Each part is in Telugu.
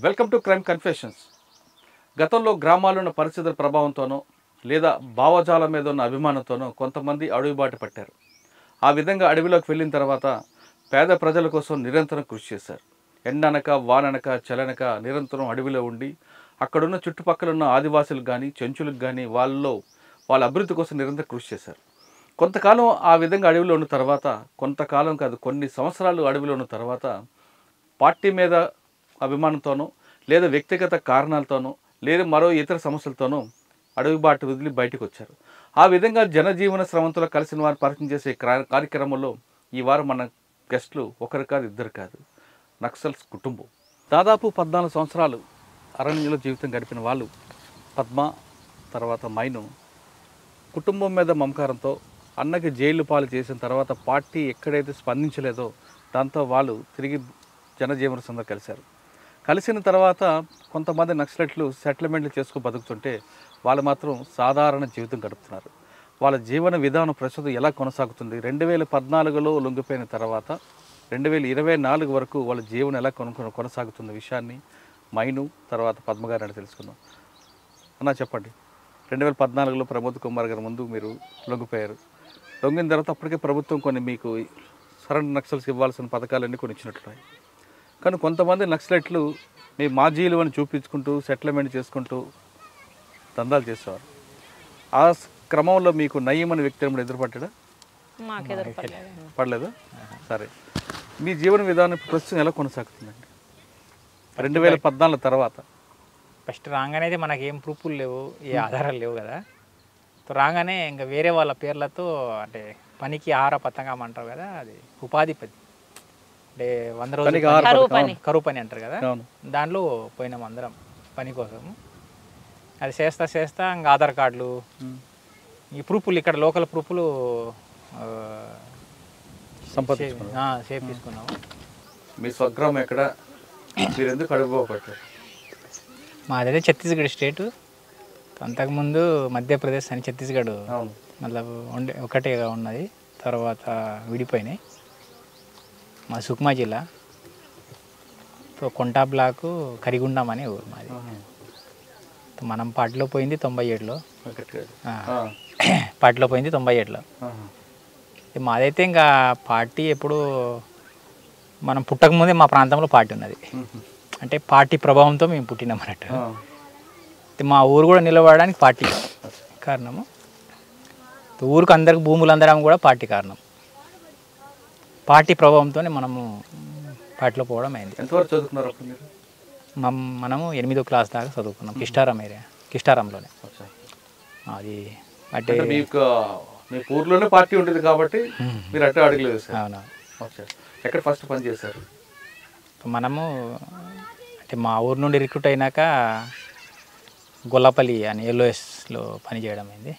Welcome to crime confessions. గతంలో గ్రామాల్లో ఉన్న పరిస్థితుల ప్రభావంతోనో లేదా భావజాలం మీద ఉన్న అభిమానంతోనో కొంతమంది అడవి బాట పట్టారు. ఆ విధంగా అడవిలోకి వెళ్ళిన తర్వాత పేద ప్రజల కోసం నిరంతరం కృషి చేశారు. ఎండనక వాననక చలనక నిరంతరం అడవిలో ఉండి అక్కడున్న చుట్టుపక్కల ఉన్న ఆదివాసులకు కానీ చెంచులకు కానీ వాళ్ళ అభివృద్ధి కోసం నిరంతరం కృషి చేశారు. కొంతకాలం ఆ విధంగా అడవిలో ఉన్న తర్వాత, కొంతకాలం కాదు కొన్ని సంవత్సరాలు అడవిలో ఉన్న తర్వాత పార్టీ మీద అభిమానంతోనో లేదా వ్యక్తిగత కారణాలతోనో లేదా మరో ఇతర సమస్యలతోనో అడవి బాట వదిలి బయటకు వచ్చారు. ఆ విధంగా జనజీవన స్రవంతులు కలిసిన వారిని పరిచయం చేసే కార్యక్రమంలో ఈ వారం మన గెస్టులు ఒకరు కాదు ఇద్దరు కాదు, నక్సల్స్ కుటుంబం. దాదాపు 14 సంవత్సరాలు అరణ్యంలో జీవితం గడిపిన వాళ్ళు పద్మ తర్వాత మైను కుటుంబం మీద మమకారంతో అన్నకి జైలు పాలు చేసిన తర్వాత పార్టీ ఎక్కడైతే స్పందించలేదో దాంతో వాళ్ళు తిరిగి జనజీవన సందర్భంగా కలిసిన తర్వాత కొంతమంది నక్సలైట్లు సెటిల్మెంట్లు చేసుకుని బతుకుతుంటే వాళ్ళు మాత్రం సాధారణ జీవితం గడుపుతున్నారు. వాళ్ళ జీవన విధానం ప్రస్తుతం ఎలా కొనసాగుతుంది, 2014లో లొంగిపోయిన తర్వాత 2024 వరకు వాళ్ళ జీవనం ఎలా కొనసాగుతున్న విషయాన్ని మైను తర్వాత పద్మగారు అని తెలుసుకుందాం. అన్నా చెప్పండి, 2014లో ప్రమోద్ కుమార్ గారి ముందు మీరు లొంగిపోయారు. లొంగిన తర్వాత అప్పటికే ప్రభుత్వం కొన్ని మీకు సరెండర్ నక్సల్స్కి ఇవ్వాల్సిన పథకాలన్నీ కొన్ని ఇచ్చినట్టున్నాయి. కానీ కొంతమంది నక్సలైట్లు మీ మాజీలు అని చూపించుకుంటూ సెటిల్మెంట్ చేసుకుంటూ దందాలు చేసేవారు. ఆ క్రమంలో మీకు నయీం అనే వ్యక్తి ఎదురుపడ్డా? పడలేదా? సరే, మీ జీవన విధానం ప్రస్తుతం ఎలా కొనసాగుతుందండి 2014 తర్వాత? ఫస్ట్ రాగానే అయితే మనకి ఏం ప్రూఫ్లు లేవు, ఏ ఆధారాలు లేవు కదా. రాగానే ఇంకా వేరే వాళ్ళ పేర్లతో అంటే పనికి ఆహార పథకం అంటారు కదా, అది ఉపాధి పది అంటే 100 రోజులు కరువు పని అంటారు కదా, దాంట్లో పోయినాం అందరం పని కోసం. అది చేస్తా ఇంకా ఆధార్ కార్డులు ఈ ప్రూఫ్లు ఇక్కడ లోకల్ ప్రూఫ్లు సేఫ్ తీసుకున్నాము. మీ స్వగ్రామం ఎక్కడ, మీరు ఎందుకు అడుగుపోబట్టారు? మాదైతే ఛత్తీస్గఢ్ స్టేటు, అంతకుముందు మధ్యప్రదేశ్ అని ఛత్తీస్గఢ్ మళ్ళీ ఒకటేగా ఉన్నది, తర్వాత విడిపోయినాయి. మా సుక్మా జిల్లా కొంటా బ్లాకు కరిగుండం అనే ఊరు మాది. మనం పార్టీలో పోయింది 97లో, పార్టీలో పోయింది 97లో. మాదైతే ఇంకా పార్టీ ఎప్పుడు మనం పుట్టకముందే మా ప్రాంతంలో పార్టీ ఉన్నది, అంటే పార్టీ ప్రభావంతో మేము పుట్టినాం అన్నట్టు. మా ఊరు కూడా నిలబడడానికి పార్టీ కారణము, ఊరికి అందరికి భూములు అందడం కూడా పార్టీ కారణం. పార్టీ ప్రభావంతో మనము పార్టీలో పోవడం అయింది. ఎంతవరకు చదువుకున్నారు అప్పుడు మీరు? మనము 8వ క్లాస్ దాకా చదువుకున్నాం కిష్టారంలోనే. అది అంటే మీ ఊర్లోనే పార్టీ ఉంటుంది కాబట్టి మీరు అట్టే అడగలేదు. అవునా, ఎక్కడ ఫస్ట్ పని చేశారు? మనము అంటే మా ఊరు నుండి రిక్రూట్ అయినాక గొల్లపల్లి అని ఎల్ఓఎస్లో పనిచేయడం అయింది.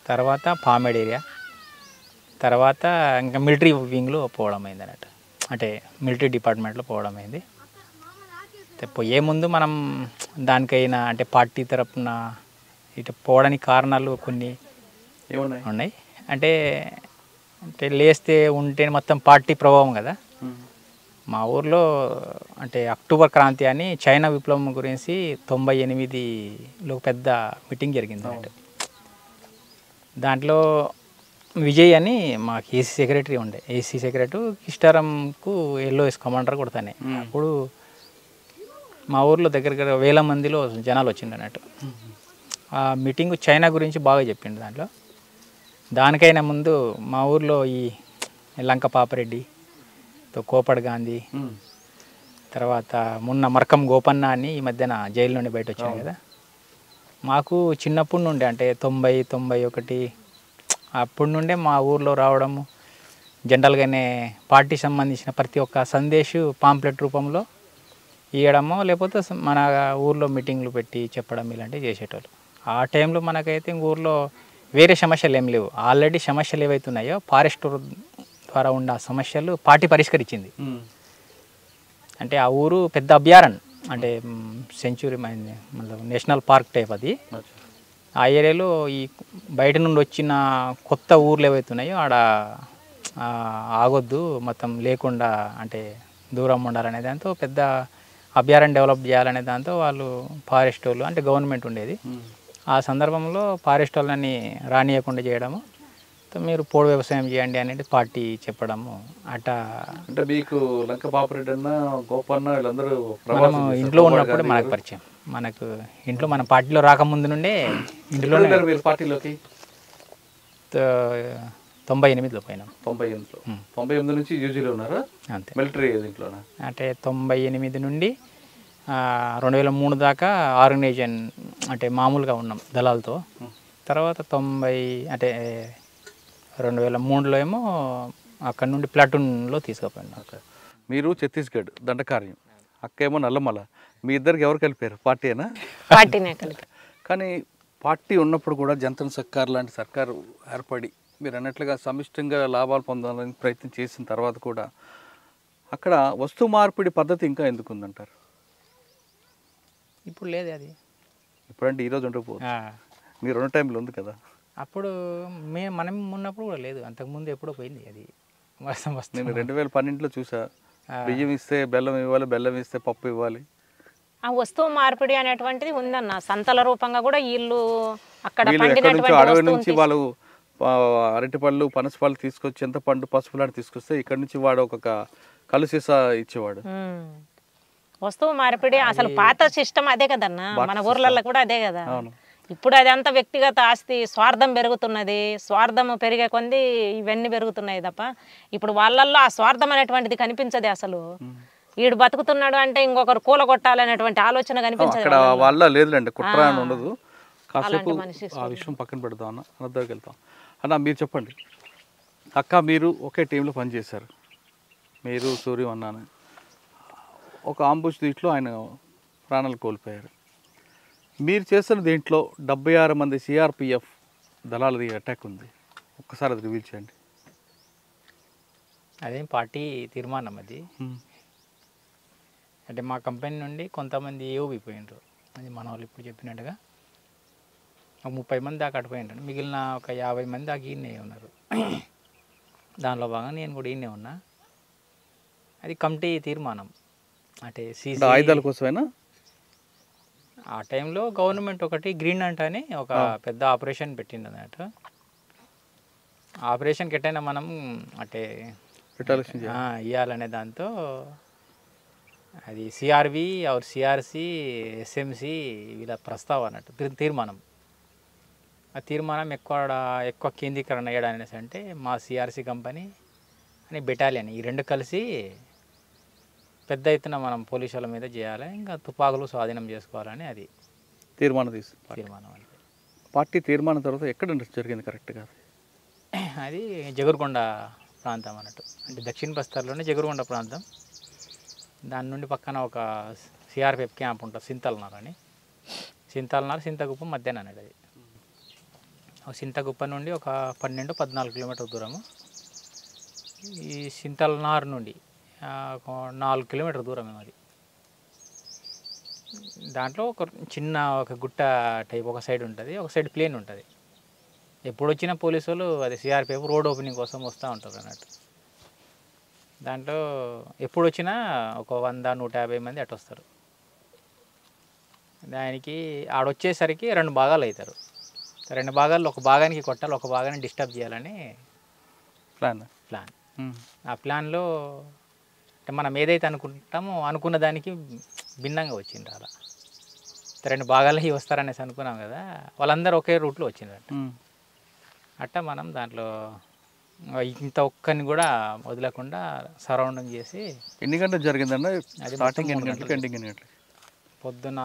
తర్వాత పామేడ్ ఏరియా, తర్వాత ఇంకా మిలిటరీ వింగ్లో పోవడం అయింది అన్నట్టు, అంటే మిలిటరీ డిపార్ట్మెంట్లో పోవడం అయింది. పోయే ముందు మనం దానికైనా అంటే పార్టీ తరపున ఇటు పోవడానికి కారణాలు కొన్ని ఉన్నాయి. అంటే లేస్తే ఉంటే మొత్తం పార్టీ ప్రభావం కదా. మా ఊర్లో అంటే అక్టోబర్ క్రాంతి అని చైనా విప్లవం గురించి 98లో పెద్ద మీటింగ్ జరిగింది అన్నట్టు. దాంట్లో విజయ్ అని మాకు ఏసీ సెక్రటరీ ఉండే, ఏసీ సెక్రటరీ కిష్టారంకు ఎల్ఓఎస్ కమాండర్ కొడతానే. అప్పుడు మా ఊర్లో దగ్గర వేల మందిలో జనాలు వచ్చిండు అన్నట్టు. ఆ మీటింగ్ చైనా గురించి బాగా చెప్పిండు. దానికైనా ముందు మా ఊర్లో ఈ లంక పాపరెడ్డి, కోపడ్ గాంధీ, తర్వాత మొన్న మరకం గోపన్న అని ఈ మధ్యన జైలు నుండి బయట వచ్చాను కదా. మాకు చిన్నప్పటి నుండి అంటే 90, 91 అప్పటి నుండే మా ఊర్లో రావడము, జనరల్గానే పార్టీ సంబంధించిన ప్రతి ఒక్క సందేశం పాంప్లెట్ రూపంలో ఇవ్వడము, లేకపోతే మన ఊర్లో మీటింగ్లు పెట్టి చెప్పడం ఇలాంటివి చేసేటోళ్ళు. ఆ టైంలో మనకైతే ఊర్లో వేరే సమస్యలు ఏం లేవు. ఆల్రెడీ సమస్యలు ఏవైతున్నాయో ఫారెస్ట్ ద్వారా ఉన్న సమస్యలు పార్టీ పరిష్కరించింది. అంటే ఆ ఊరు పెద్ద అభయారణ్యం, అంటే సెంచురీ నేషనల్ పార్క్ టైప్ అది. ఆ ఏరియాలో ఈ బయట నుండి వచ్చిన కొత్త ఊర్లు ఏవైతే ఉన్నాయో ఆడ ఆగొద్దు మొత్తం లేకుండా అంటే దూరం ఉండాలనే దాంతో పెద్ద అభయారణ్యం డెవలప్ చేయాలనే దాంతో వాళ్ళు ఫారెస్ట్ వాళ్ళు అంటే గవర్నమెంట్ ఉండేది. ఆ సందర్భంలో ఫారెస్ట్ వాళ్ళని రానియకుండా చేయడము, మీరు పోడు వ్యవసాయం చేయండి అనేది పార్టీ చెప్పడము అట్లా. అంటే మీకు లంక బాపరెడ్డి అన్న గోపన్న వీళ్ళందరూ మనము ఇంట్లో ఉన్నప్పుడు మనకు పరిచయం, మనకు ఇంట్లో మన పార్టీలో రాకముందు నుండే ఇంట్లో మీరు పార్టీలోకి 98లో పోయినాం. 98 నుంచి యూజీలో ఉన్నారా? అంతే. మిలిటరీ దీంట్లోనా? అంటే 98 నుండి 2003 దాకా ఆర్గనైజేషన్ అంటే మామూలుగా ఉన్నాం దళాలతో. తర్వాత 90 అంటే 2003లో ఏమో అక్కడ నుండి ప్లాటూన్లో తీసుకుపోయినాం. ఓకే. మీరు ఛత్తీస్గఢ్ దండకార్యం, అక్కేమో నల్లమల, మీ ఇద్దరికి ఎవరు కలిపారు? పార్టీనా? పార్టీనే కలిపి. కానీ పార్టీ ఉన్నప్పుడు కూడా జంతన్ సర్కార్ లాంటి సర్కారు ఏర్పడి మీరు అన్నట్లుగా సమిష్టంగా లాభాలు పొందాలని ప్రయత్నం చేసిన తర్వాత కూడా అక్కడ వస్తు మార్పిడి పద్ధతి ఇంకా ఎందుకు ఉందంటారు? ఇప్పుడు లేదు అది. ఇప్పుడంటే ఈరోజు ఉండకపోదు, మీరు ఉన్న టైంలో ఉంది కదా. అప్పుడు మనం ఉన్నప్పుడు కూడా లేదు, అంతకుముందు ఎప్పుడో పోయింది అది. నేను 2012లో చూసా, బియ్యం ఇస్తే బెల్లం ఇవ్వాలి, బెల్లం ఇస్తే పప్పు ఇవ్వాలి. ఆ వస్తువు మార్పిడి అనేటువంటిది ఉందన్న. సంతల రూపంగా కూడా వీళ్ళు అక్కడ అడవి నుంచి వాళ్ళు అరటిపళ్ళు పనసపళ్ళు తీసుకొచ్చి చింతపండు పసుపులాంటి తీసుకొస్తే ఇక్కడ నుంచి వాడు ఒక కలుసీసా ఇచ్చేవాడు. వస్తువు మార్పిడి అసలు పాత సిస్టమ్ అదే కదన్నా, మన ఊర్లలో కూడా అదే కదా. ఇప్పుడు అదంతా వ్యక్తిగత ఆస్తి, స్వార్థం పెరుగుతున్నది. స్వార్థం పెరిగే కొంది ఇవన్నీ పెరుగుతున్నాయి తప్ప ఇప్పుడు వాళ్ళల్లో ఆ స్వార్థం అనేటువంటిది కనిపించదు అసలు. వీడు బతుకుతున్నాడు అంటే ఇంకొకరు కూలగొట్టాలనేటువంటి ఆలోచన కనిపించదు. అక్కడ వాళ్ళ లేదులేండి, కుట్ర అని ఉండదు. కాసేపు ఆ విషయం పక్కన పెడదాం అన్న, అన్నదానికి వెళ్తాం అన్న. మీరు చెప్పండి అక్క, మీరు ఒకే టీంలో పనిచేశారు, మీరు సూర్యం అన్నాను. ఒక ఆంబుష్ దీంట్లో ఆయన ప్రాణాలు కోల్పోయారు. మీరు చేస్తున్న దీంట్లో 76 మంది సిఆర్పిఎఫ్ దళాలది అటాక్ ఉంది, ఒక్కసారి అది రివీల్ చేయండి. అదేం పార్టీ తీర్మానం అది. అంటే మా కంపెనీ నుండి కొంతమంది ఏఓబి పోయినారు, అది మన వాళ్ళు ఇప్పుడు చెప్పినట్టుగా ఒక 30 మంది దాకా అటుపోయినారు. మిగిలిన ఒక 50 మంది దాకా ఈయనే ఉన్నారు. దానిలో భాగంగా నేను కూడా ఈయనే ఉన్నా. అది కమిటీ తీర్మానం. అంటే ఆయుధాల కోసమైనా ఆ టైంలో గవర్నమెంట్ ఒకటి గ్రీన్ అంట్ అని ఒక పెద్ద ఆపరేషన్ పెట్టింది అన్నట్టు. ఆపరేషన్కి ఎట్టయినా మనం అంటే ఇవ్వాలనే దాంతో అది సిఆర్వి ఆర్ సిఆర్సి ఎస్ఎంసి వీళ్ళ ప్రస్తావన అన్నట్టు తీర్మానం. ఆ తీర్మానం ఎక్కువ కేంద్రీకరణ అయ్యడానికి అంటే మా సిఆర్సి కంపెనీ అని బెటాలియన్ ఈ రెండు కలిసి పెద్ద ఎత్తున మనం పోలీసుల మీద చేయాలి, ఇంకా తుపాకులు స్వాధీనం చేసుకోవాలని అది తీర్మానం అంటే పార్టీ తీర్మానం తర్వాత ఎక్కడ జరిగింది కరెక్ట్గా? అది జగురుకొండ ప్రాంతం అన్నట్టు, అంటే దక్షిణ బస్తర్లోనే జగురుకొండ ప్రాంతం. దాని నుండి పక్కన ఒక సిఆర్పిఎఫ్ క్యాంప్ ఉంటుంది, సింతల్నార్ అని. సింతగుప్ప మధ్యాహ్నం అనేది అది. సింతగుప్ప నుండి ఒక 12-14 కిలోమీటర్ దూరము. ఈ సింతల్నార్ నుండి 4 కిలోమీటర్ దూరం అది. దాంట్లో ఒక గుట్ట టైప్ ఒక సైడ్ ఉంటుంది, ఒక సైడ్ ప్లేన్ ఉంటుంది. ఎప్పుడు వచ్చిన పోలీసు వాళ్ళు అది సిఆర్పిఎఫ్ రోడ్ ఓపెనింగ్ కోసం వస్తూ ఉంటారు అన్నట్టు. దాంట్లో ఎప్పుడు వచ్చినా ఒక 100-150 మంది అటు వస్తారు. దానికి ఆడొచ్చేసరికి 2 భాగాలు అవుతారు. 2 భాగాల్లో ఒక భాగానికి కొట్టాలి, ఒక భాగాన్ని డిస్టర్బ్ చేయాలని ప్లాన్. ఆ ప్లాన్లో అంటే మనం ఏదైతే అనుకుంటామో అనుకున్న దానికి భిన్నంగా వచ్చింది. అలా 2 భాగాలు వస్తారనేసి అనుకున్నాం కదా, వాళ్ళందరూ ఒకే రూట్లో వచ్చిందంట. అట్టా మనం దాంట్లో ఇంత ఒక్కరిని కూడా వదలకుండా సరౌండింగ్ చేసి. ఎన్ని గంటలు జరిగిందన్న? స్టార్టింగ్ ఎన్ని గంటలకు, ఎండింగ్ ఎన్ని గంటలకు? పొద్దున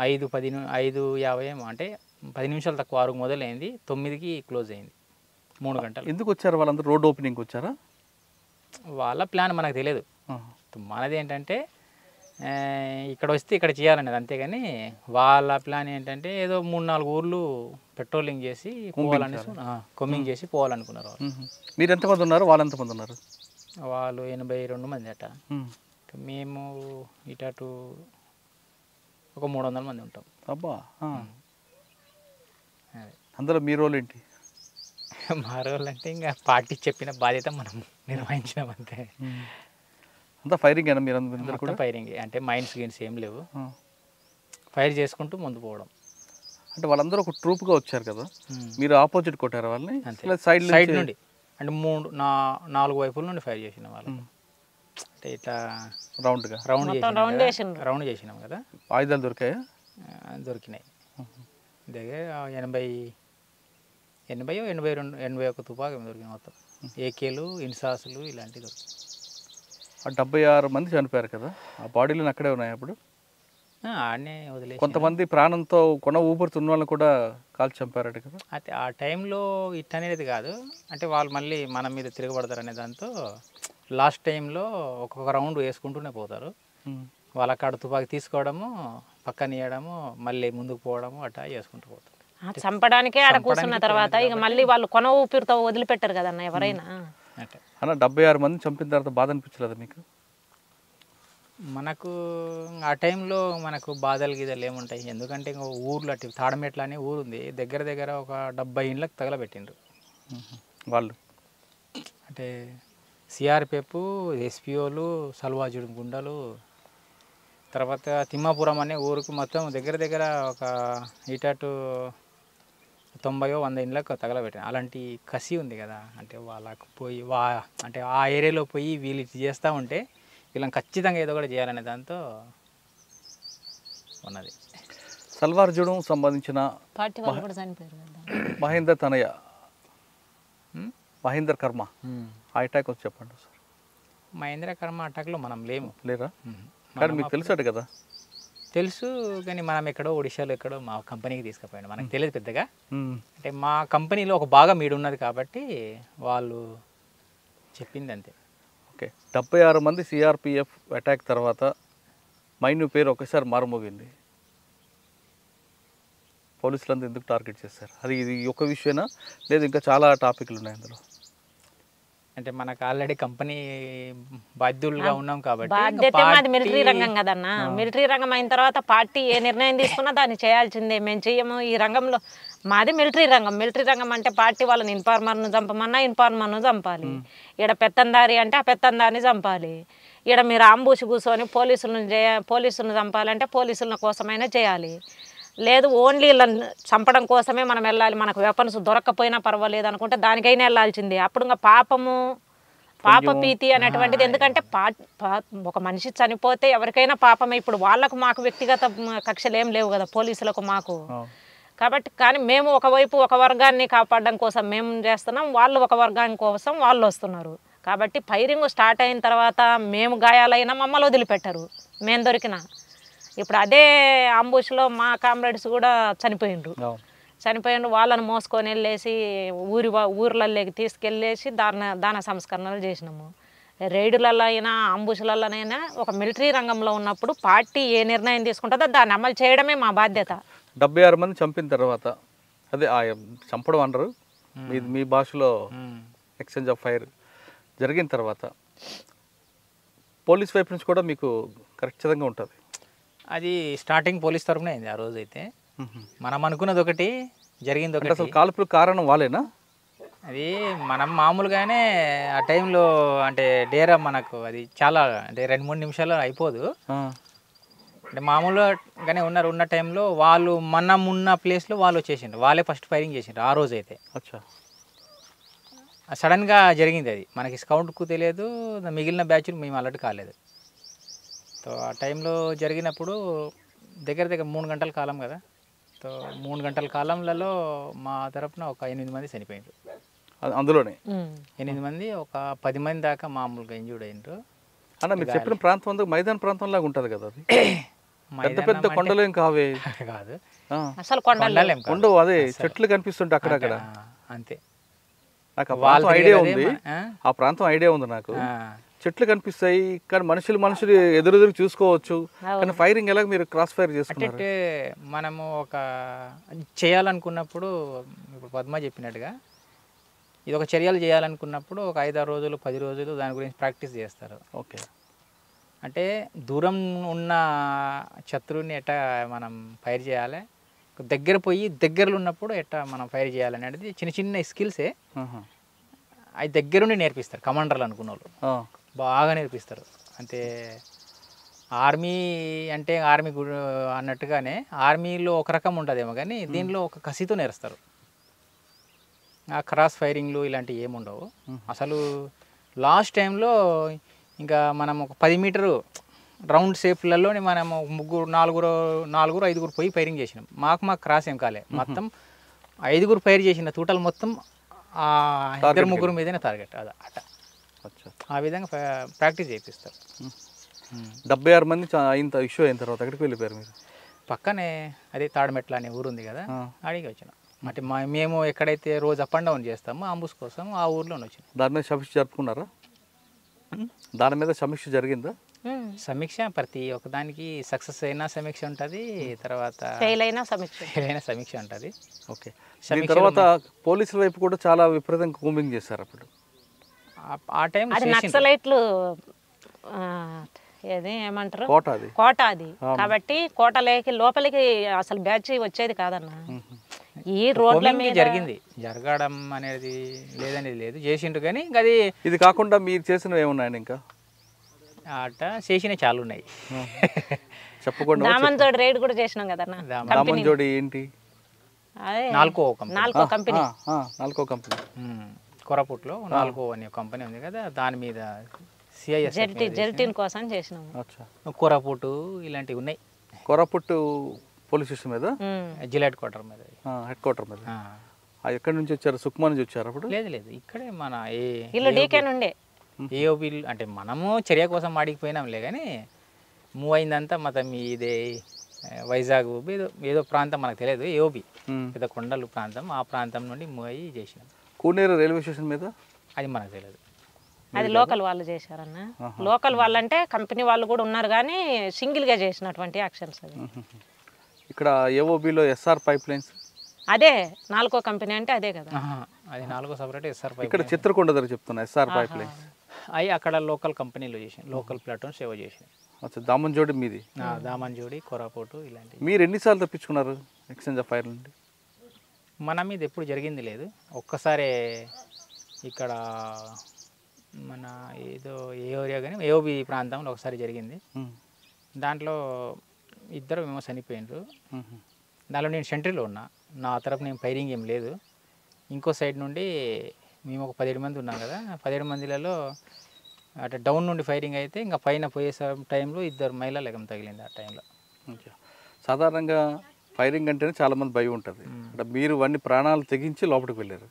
5:50 ఏమో, అంటే 10 నిమిషాలు తక్కువ 6కు మొదలైంది, 9కి క్లోజ్ అయింది. 3 గంటలు. ఎందుకు వచ్చారు వాళ్ళందరూ? రోడ్ ఓపెనింగ్కి వచ్చారా? వాళ్ళ ప్లాన్ మనకు తెలియదు. మనది ఏంటంటే ఇక్కడ వస్తే ఇక్కడ చేయాలనేది, అంతేగాని వాళ్ళ ప్లాన్ ఏంటంటే ఏదో 3-4 ఊర్లు పెట్రోలింగ్ చేసి పోవాలనేసి, కొమ్మింగ్ చేసి పోవాలనుకున్నారు వాళ్ళు. మీరు ఎంతమంది ఉన్నారు, వాళ్ళు ఎంతమంది ఉన్నారు? వాళ్ళు 82 మంది అట. మేము ఇటు ఒక 300 మంది ఉంటాం. అబ్బా. అదే అందులో మీ రోల్ ఏంటి? మా రోల్ అంటే ఇంకా పార్టీ చెప్పిన బాధ్యత మనం నిర్వహించినాం అంతే. అంతా ఫైరింగ్ అయినా మీరు అందరూ మొత్తం కూడా? ఫైరింగ్ అంటే మైండ్స్ గేమ్స్ ఏం లేవు, ఆ. ఫైర్ చేసుకుంటూ ముందు పోవడం. అంటే వాళ్ళందరూ ఒక ట్రూప్గా వచ్చారు కదా, మీరు ఆపోజిట్ కొట్టారు వాళ్ళని అంతే లేదా సైడ్ సైడ్ నుండి అంటే 4 వైపుల నుండి ఫైర్ చేసిన వాళ్ళు. అంటే ఇట్లా రౌండ్గా రౌండ్ చేసినాం కదా. ఆయుధాలు దొరికాయా? దొరికినాయి. దగ్గర 81 తుపాకు దొరికినాయి మొత్తం. ఏకేలు, ఇన్సాసులు ఇలాంటివి దొరికినాయి. ఆ 76 మంది చనిపోయారు కదా, ఆ బాడీలు అక్కడే ఉన్నాయి అప్పుడు? ఆడనే వదిలేసి. కొంతమంది ప్రాణంతో కొన ఊపిరితున్న వాళ్ళని కూడా కాల్చి చంపారట కదా. అయితే ఆ టైంలో ఇట్ అనేది కాదు, అంటే వాళ్ళు మళ్ళీ మన మీద తిరగబడతారు అనే దాంతో లాస్ట్ టైంలో ఒక్కొక్క రౌండ్ వేసుకుంటూనే పోతారు. వాళ్ళ కాడ తుపాకి తీసుకోవడము, పక్కన ఇవ్వడము, మళ్ళీ ముందుకు పోవడము అట్లా చేసుకుంటూ పోతారు. చంపడానికే ఆడ కూర్చున్న తర్వాత ఇక మళ్ళీ వాళ్ళు కొన ఊపిరితో వదిలిపెట్టారు కదన్న ఎవరైనా. అంటే అన్న 76 మంది చంపిన తర్వాత బాధ అనిపించలేదా మీకు? మనకు ఆ టైంలో మనకు బాధలు గీదలు ఏముంటాయి, ఎందుకంటే ఇంకా ఊర్లో అటు తాడమెట్ల అనే ఊరు ఉంది, దగ్గర దగ్గర ఒక 70 ఇండ్లకు తగలబెట్టిండ్రు వాళ్ళు. అంటే సిఆర్పిఎఫ్, ఎస్పీఓలు, సల్వాజుడు గుండలు, తర్వాత తిమ్మాపురం అనే ఊరికి మొత్తం దగ్గర దగ్గర ఒక 90-100 ఇండ్లకు తగలబెట్టాను. అలాంటి కసి ఉంది కదా, అంటే వాళ్ళకు పోయి అంటే ఆ ఏరియాలో పోయి వీళ్ళు ఇది చేస్తూ ఉంటే వీళ్ళని ఖచ్చితంగా ఏదో కూడా చేయాలనే దాంతో ఉన్నది. సల్వార్జుడం సంబంధించిన పార్టీ వాళ్ళు కూడా చనిపోయారు కదా. మహేందర్ తనయ మహేందర్ కర్మ ఆ అటాక్ వచ్చి చెప్పండి సార్. మహేంద్ర కర్మ అటాక్లో మనం లేము. లేరా? కానీ మీకు తెలుసాడు కదా. తెలుసు, కానీ మనం ఎక్కడో ఒడిశాలో ఎక్కడో మా కంపెనీకి తీసుకుపోయాడు, మనకు తెలియదు పెద్దగా. అంటే మా కంపెనీలో ఒక భాగం ఈడు ఉన్నది కాబట్టి వాళ్ళు చెప్పింది అంతే. ఓకే, 76 మంది సిఆర్పిఎఫ్ అటాక్ తర్వాత మైన్యూ పేరు ఒకసారి మారుమోగింది. పోలీసులందరూ ఎందుకు టార్గెట్ చేస్తారు? అది ఇది ఒక విషయమేనా లేదు ఇంకా చాలా టాపిక్లు ఉన్నాయి అందులో? అంటే మనకు ఆల్రెడీ కంపెనీ బాధ్యులుగా ఉన్నాం కాబట్టి. బాధ్యత మాది మిలిటరీ రంగం కదన్న. మిలిటరీ రంగం అయిన తర్వాత పార్టీ ఏ నిర్ణయం తీసుకున్నా దాన్ని చేయాల్సిందే. మేము చెయ్యము ఈ రంగంలో. మాది మిలిటరీ రంగం. మిలిటరీ రంగం అంటే పార్టీ వాళ్ళని ఇన్ఫార్మర్ను చంపమన్నా ఇన్ఫార్మర్ను చంపాలి. ఈడ పెత్తందారి అంటే ఆ పెత్తందారిని చంపాలి. ఈడ మీరు ఆంబూసి కూర్చొని పోలీసులను చంపాలంటే పోలీసుల కోసమైనా చేయాలి. లేదు ఓన్లీ చంపడం కోసమే మనం వెళ్ళాలి, మనకు వెపన్స్ దొరక్కపోయినా పర్వాలేదు అనుకుంటే దానికైనా వెళ్ళాల్సిందే. అప్పుడు ఇంకా పాపభీతి అనేటువంటిది. ఎందుకంటే ఒక మనిషి చనిపోతే ఎవరికైనా పాపమే. ఇప్పుడు వాళ్ళకు మాకు వ్యక్తిగత కక్షలు ఏం లేవు కదా పోలీసులకు మాకు. కాబట్టి కానీ మేము ఒకవైపు ఒక వర్గాన్ని కాపాడడం కోసం మేము చేస్తున్నాం, వాళ్ళు ఒక వర్గాన్ని కోసం వాళ్ళు వస్తున్నారు. కాబట్టి ఫైరింగ్ స్టార్ట్ అయిన తర్వాత మేము గాయాలైనా మమ్మల్ని వదిలిపెట్టరు మేము దొరికినా. ఇప్పుడు అదే అంబుష్లో మా కామ్రేడ్స్ కూడా చనిపోయిండ్రు. వాళ్ళని మోసుకొని వెళ్ళేసి ఊర్లలోకి తీసుకెళ్ళేసి దాన సంస్కరణలు చేసినాము. రైడులలో అయినా అంబుష్లలోనైనా ఒక మిలిటరీ రంగంలో ఉన్నప్పుడు పార్టీ ఏ నిర్ణయం తీసుకుంటుందో దాన్ని అమలు చేయడమే మా బాధ్యత. 76 మంది చంపిన తర్వాత అదే చంపడం అంటారు మీ భాషలో, ఎక్స్చేంజ్ ఆఫ్ ఫైర్ జరిగిన తర్వాత పోలీస్ వైపు నుంచి కూడా మీకు ఖచ్చితంగా ఉంటుంది. అది స్టార్టింగ్ పోలీస్ తరఫున అయింది ఆ రోజు. అయితే మనం అనుకున్నది ఒకటి, జరిగింది ఒకటి. అసలు కాల్పులకు కారణం వాళ్ళేనా? అది మనం మామూలుగానే ఆ టైంలో అంటే డేరా మనకు అది చాలా అంటే 2-3 నిమిషాలు అయిపోదు. అంటే మామూలుగానే ఉన్న టైంలో వాళ్ళు మనం ఉన్న ప్లేస్లో వాళ్ళు వచ్చేసిండ్రు, వాళ్ళే ఫస్ట్ ఫైరింగ్ చేసిండ్రు ఆ రోజు. అయితే సడన్గా జరిగింది అది, మనకి స్కౌట్కు తెలియదు, మిగిలిన బ్యాచ్లు మేము అలర్ట్ కాలేదు. సో ఆ టైంలో జరిగినప్పుడు దగ్గర 3 గంటల కాలం కదా. సో 3 గంటల కాలంలో మా తరఫున ఒక 8 మంది చనిపోయిండ్రు. అందులోనే 8 మంది, ఒక 10 మంది దాకా మామూలుగా ఇంజూర్డ్ అయినరు. అన్న మీరు చెప్పిన ప్రాంతం అంతా మైదాన ప్రాంతం లాగా ఉంటుంది కదా, అది పెద్ద పెద్ద కొండలేం కావే కాదు, అసలు కొండవు, అదే చెట్లు కనిపిస్తుంటే అక్కడక్కడ. అంతే, నాకు ఆ ప్రాంతం ఐడియా ఉంది నాకు. చెట్లు కనిపిస్తాయి కానీ మనుషులు ఎదురు చూసుకోవచ్చు, కానీ ఫైరింగ్ ఎలా మీరు క్రాస్ ఫైర్ చేసుకున్నారు? అంటే మనము ఒక చేయాలనుకున్నప్పుడు ఇప్పుడు పద్మ చెప్పినట్టుగా ఇది ఒక చర్యలు చేయాలనుకున్నప్పుడు ఒక 5-6 రోజులు 10 రోజులు దాని గురించి ప్రాక్టీస్ చేస్తారు. ఓకే, అంటే దూరం ఉన్న శత్రువుని ఎట్లా మనం ఫైర్ చేయాలి, దగ్గర పోయి దగ్గరలో ఉన్నప్పుడు ఎట్లా మనం ఫైర్ చేయాలనేది చిన్న చిన్న స్కిల్సే అవి దగ్గరుండి నేర్పిస్తారు కమాండర్లు అనుకున్న వాళ్ళు బాగా నేర్పిస్తారు. అంటే ఆర్మీ అంటే ఆర్మీ అన్నట్టుగానే ఆర్మీలో ఒక రకం ఉంటుందేమో కానీ దీనిలో ఒక కసితో నేర్స్తారు. ఆ క్రాస్ ఫైరింగ్లు ఇలాంటివి ఏముండవు అసలు. లాస్ట్ టైంలో ఇంకా మనం ఒక 10 మీటరు రౌండ్ షేప్లలోనే మనము నాలుగురు ఐదుగురు పోయి ఫైరింగ్ చేసినాం. మాకు క్రాస్ ఏం కాలే, మొత్తం 5గురు ఫైర్ చేసిన టోటల్ మొత్తం 2-3 మీదనే టార్గెట్ అట. ఆ విధంగా ప్రాక్టీస్ చేపిస్తారు. 76 మంది ఇంత ఇష్యూ అయిన తర్వాత ఎక్కడికి వెళ్ళిపోయారు మీరు? పక్కనే అదే తాడమెట్ల అనే ఊరు ఉంది కదా, అడిగి వచ్చినాం. అంటే మేము ఎక్కడైతే రోజు అప్ అండ్ డౌన్ చేస్తామో అంబుస్ కోసం ఆ ఊర్లోనే వచ్చినాం. దాని మీద సమీక్ష జరుపుకున్నారా? దాని మీద సమీక్ష జరిగిందా? సమీక్ష ప్రతి ఒక్కదానికి సక్సెస్ అయినా సమీక్ష ఉంటుంది, తర్వాత ఫెయిల్ అయినా సమీక్ష ఉంటుంది. ఓకే. తర్వాత పోలీసుల వైపు కూడా చాలా విపరీతంగా కూంబింగ్ చేశారు అప్పుడు. ఆ టైం అది నక్సలైట్లు ఏమంటారు కోట అది కాబట్టి కోటలోకి లోపలికి అసలు బ్యాచ్ వచ్చేది కాదన్న. ఈ రోడ్ల మీద జరగడం అనేది లేదనేది లేదు, చేసిండ్రు. కానీ అది ఇది కాకుండా మీరు చేసినవి ఏమున్నాయండి? ఇంకా అట చేసినవి చాలా ఉన్నాయి. చెప్పకుండా దామన్జోడి రైడ్ కూడా చేసినాం కదన్న. దామన్జోడి ఏంటి? నాల్కో కంపెనీ కొరాపుట్లో నాల్కో అనే కంపెనీ ఉంది కదా, దాని మీద జెల్టీన్ కోసం చేసినాం. కొరాపుట్ ఇలాంటివి ఉన్నాయి. కొరాపుట్ పోలీస్ స్టేషన్ మీద, జిల్ క్వార్టర్ మీద, హెడ్ క్వార్టర్ మీద. ఎక్కడి నుంచి వచ్చారు? సుక్మా నుంచి వచ్చారు అప్పుడు? లేదు ఇక్కడే మన డీకే నుండే ఏఓబి. అంటే మనము చర్య కోసం ఆడికిపోయినాంలే, కానీ మూవ్ అయిందంతా మొత్తం ఇదే వైజాగ్ ఏదో ప్రాంతం మనకు తెలియదు, ఏఓబి పెద్ద కొండలు ప్రాంతం, ఆ ప్రాంతం నుండి మూవ్ అయ్యి చేసినాం. కూనేరు రైల్వే స్టేషన్ మీద అది మనకు తెలియదు, అది లోకల్ వాళ్ళు చేశారన్న. లోకల్ వాళ్ళు అంటే కంపెనీ వాళ్ళు కూడా ఉన్నారు, కానీ సింగిల్గా చేసినటువంటి యాక్షన్స్. అది ఇక్కడ ఏఓబిలో ఎస్ఆర్ పైప్ లైన్స్, అదే నాలుగో కంపెనీ అంటే అదే కదా. అది నాలుగో సపరేట్ ఎస్ఆర్ పైప్. ఇక్కడ చిత్రకొండ దగ్గర చెప్తున్నా ఎస్ఆర్ పైప్ లైన్స్. అవి అక్కడ లోకల్ కంపెనీలో చేసాను, లోకల్ ప్లాట్ఫామ్ సేవ చేసాను. దామన్జోడి మీది? దామన్జోడి, కొరాపోటు ఇలాంటివి. మీరు ఎన్నిసార్లు తప్పించుకున్నారు ఎక్స్చేంజ్ ఆఫ్ ఫైర్ నుండి? మన మీద ఎప్పుడు జరిగింది లేదు. ఒక్కసారి ఇక్కడ మన ఏదో ఏ ఏరియా కానీ ఏఓబి ప్రాంతంలో ఒకసారి జరిగింది. దాంట్లో ఇద్దరు మేము చనిపోయినారు. దానిలో నేను సెంట్రీలో ఉన్నా, నా తరపు నేను ఫైరింగ్ ఏం లేదు. ఇంకో సైడ్ నుండి మేము ఒక 17 మంది ఉన్నాం కదా, 17 మందిలలో అటు డౌన్ నుండి ఫైరింగ్ అయితే ఇంకా పైన పోయే టైంలో 2 మహిళలు ఎగం తగిలింది. ఆ టైంలో సాధారణంగా ఫైరింగ్ అంటేనే చాలామంది భయం ఉంటుంది. అంటే మీరు అన్ని ప్రాణాలు తెగించి లోపలికి వెళ్ళారు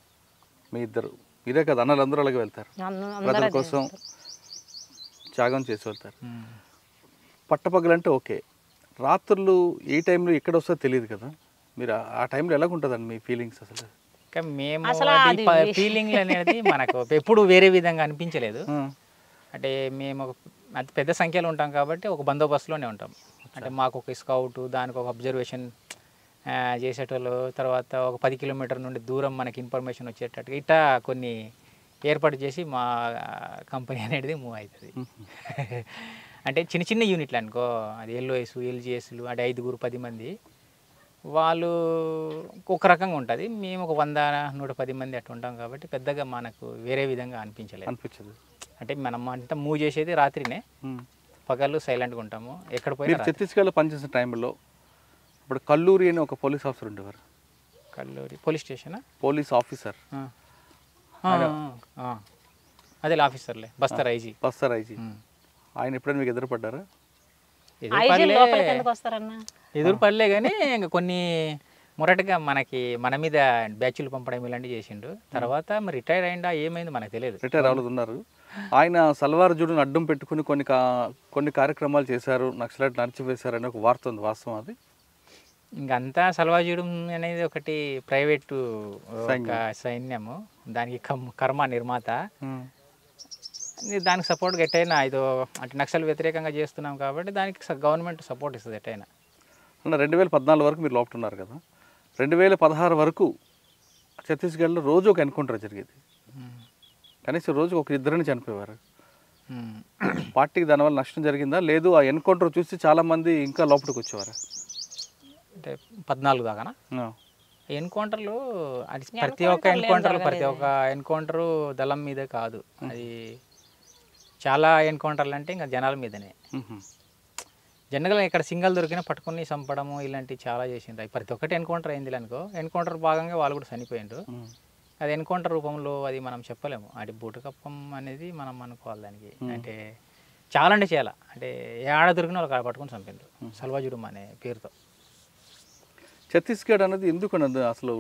మీ ఇద్దరు. మీరే కదా అన్నలు అందరూ అలాగే వెళ్తారు, ప్రజల కోసం త్యాగం చేసి వెళ్తారు. పట్టపగలంటే ఓకే, రాత్రులు ఏ టైంలో ఎక్కడ వస్తుందో తెలియదు కదా, మీరు ఆ టైంలో ఎలాగుంటుందండి మీ ఫీలింగ్స్? అసలు మేము ఫీలింగ్లు అనేది మనకు ఎప్పుడు వేరే విధంగా అనిపించలేదు. అంటే మేము ఒక అతి పెద్ద సంఖ్యలో ఉంటాం కాబట్టి ఒక బందోబస్తులోనే ఉంటాం. అంటే మాకు ఒక స్కౌట్, దానికి ఒక అబ్జర్వేషన్ చేసేటోళ్ళు, తర్వాత ఒక 10 కిలోమీటర్ నుండి దూరం మనకి ఇన్ఫర్మేషన్ వచ్చేటట్టుగా ఇట్లా కొన్ని ఏర్పాటు చేసి మా కంపెనీ అనేది మూవ్ అవుతుంది. అంటే చిన్న చిన్న యూనిట్లు అనుకో, అది ఎల్ఓఎస్, ఎల్జిఎస్లు, అంటే 5-10 మంది, వాళ్ళు ఒక రకంగా ఉంటుంది. మేము ఒక 100-110 మంది అట్లా ఉంటాం కాబట్టి పెద్దగా మనకు వేరే విధంగా అనిపించదు. అంటే మనం అంతా మూవ్ చేసేది రాత్రినే, పగళ్ళు సైలెంట్గా ఉంటాము. ఎక్కడ పోయినా ఛత్తీస్గఢ్లో పనిచేసిన టైంలో ఇప్పుడు కల్లూరి అని ఒక పోలీస్ ఆఫీసర్ ఉండేవారు. Kalluri police station police officer, అదే ఆఫీసర్లే, బస్తర్ ఐజీ. ఆయన ఎప్పుడైనా మీకు ఎదురుపడ్డారా? ఎదురుపడలే కానీ ఇంకా కొన్ని మొరటగా మన మీద బ్యాచ్లు పంపడం ఇలాంటివి చేసిండు. తర్వాత మరి రిటైర్ అయిందా ఏమైంది మనకు తెలియదు. రిటైర్ అవ్వలేదు ఉన్నారు. ఆయన సల్వార్ జూడును అడ్డం పెట్టుకుని కొన్ని కార్యక్రమాలు చేశారు, నక్సలైట్ నడిచివేశారు అనే ఒక వార్త ఉంది, వాస్తవం అది? ఇంకంతా సల్వార్ జూడం అనేది ఒకటి ప్రైవేటు సైన్యము, దానికి కర్మ నిర్మాత, దానికి సపోర్ట్గా ఎట్టయినా ఇదో అంటే నక్సల్ వ్యతిరేకంగా చేస్తున్నాం కాబట్టి దానికి గవర్నమెంట్ సపోర్ట్ ఇస్తుంది ఎట్టయినా. 2014 వరకు మీరు లోపల ఉన్నారు కదా, 2016 వరకు ఛత్తీస్గఢ్లో రోజు ఒక ఎన్కౌంటర్ జరిగేది, కనీసం రోజుకు 1-2 చనిపోయేవారు. పార్టీకి దానివల్ల నష్టం జరిగిందా? లేదు ఆ ఎన్కౌంటర్ చూసి చాలామంది ఇంకా లోపలికి వచ్చేవారు? అంటే 14 దాకానా ఆ. ఎన్కౌంటర్లు అది ప్రతి ఒక్క ఎన్కౌంటరు దళం మీదే కాదు, అది చాలా ఎన్కౌంటర్లు అంటే ఇంకా జనాల మీదనే. మ్మ్. జనరల్గా ఇక్కడ సింగల్ దొరికినా పట్టుకుని చంపడము ఇలాంటివి చాలా చేసిండ్రు. ప్రతి ఒక్కటి ఎన్కౌంటర్ అయింది అనుకో, ఎన్కౌంటర్ భాగంగా వాళ్ళు కూడా చనిపోయిండ్రు. అది ఎన్కౌంటర్ రూపంలో అది మనం చెప్పలేము, అది బూటకప్పం అనేది మనం అనుకోవాలి దానికి. అంటే చాలా అంటే ఏడ దొరికిన వాళ్ళు కాడ పట్టుకుని చంపిండ్రు సల్వాజుడుం అనే పేరుతో. ఛత్తీస్గఢ్ అనేది ఎందుకు అసలు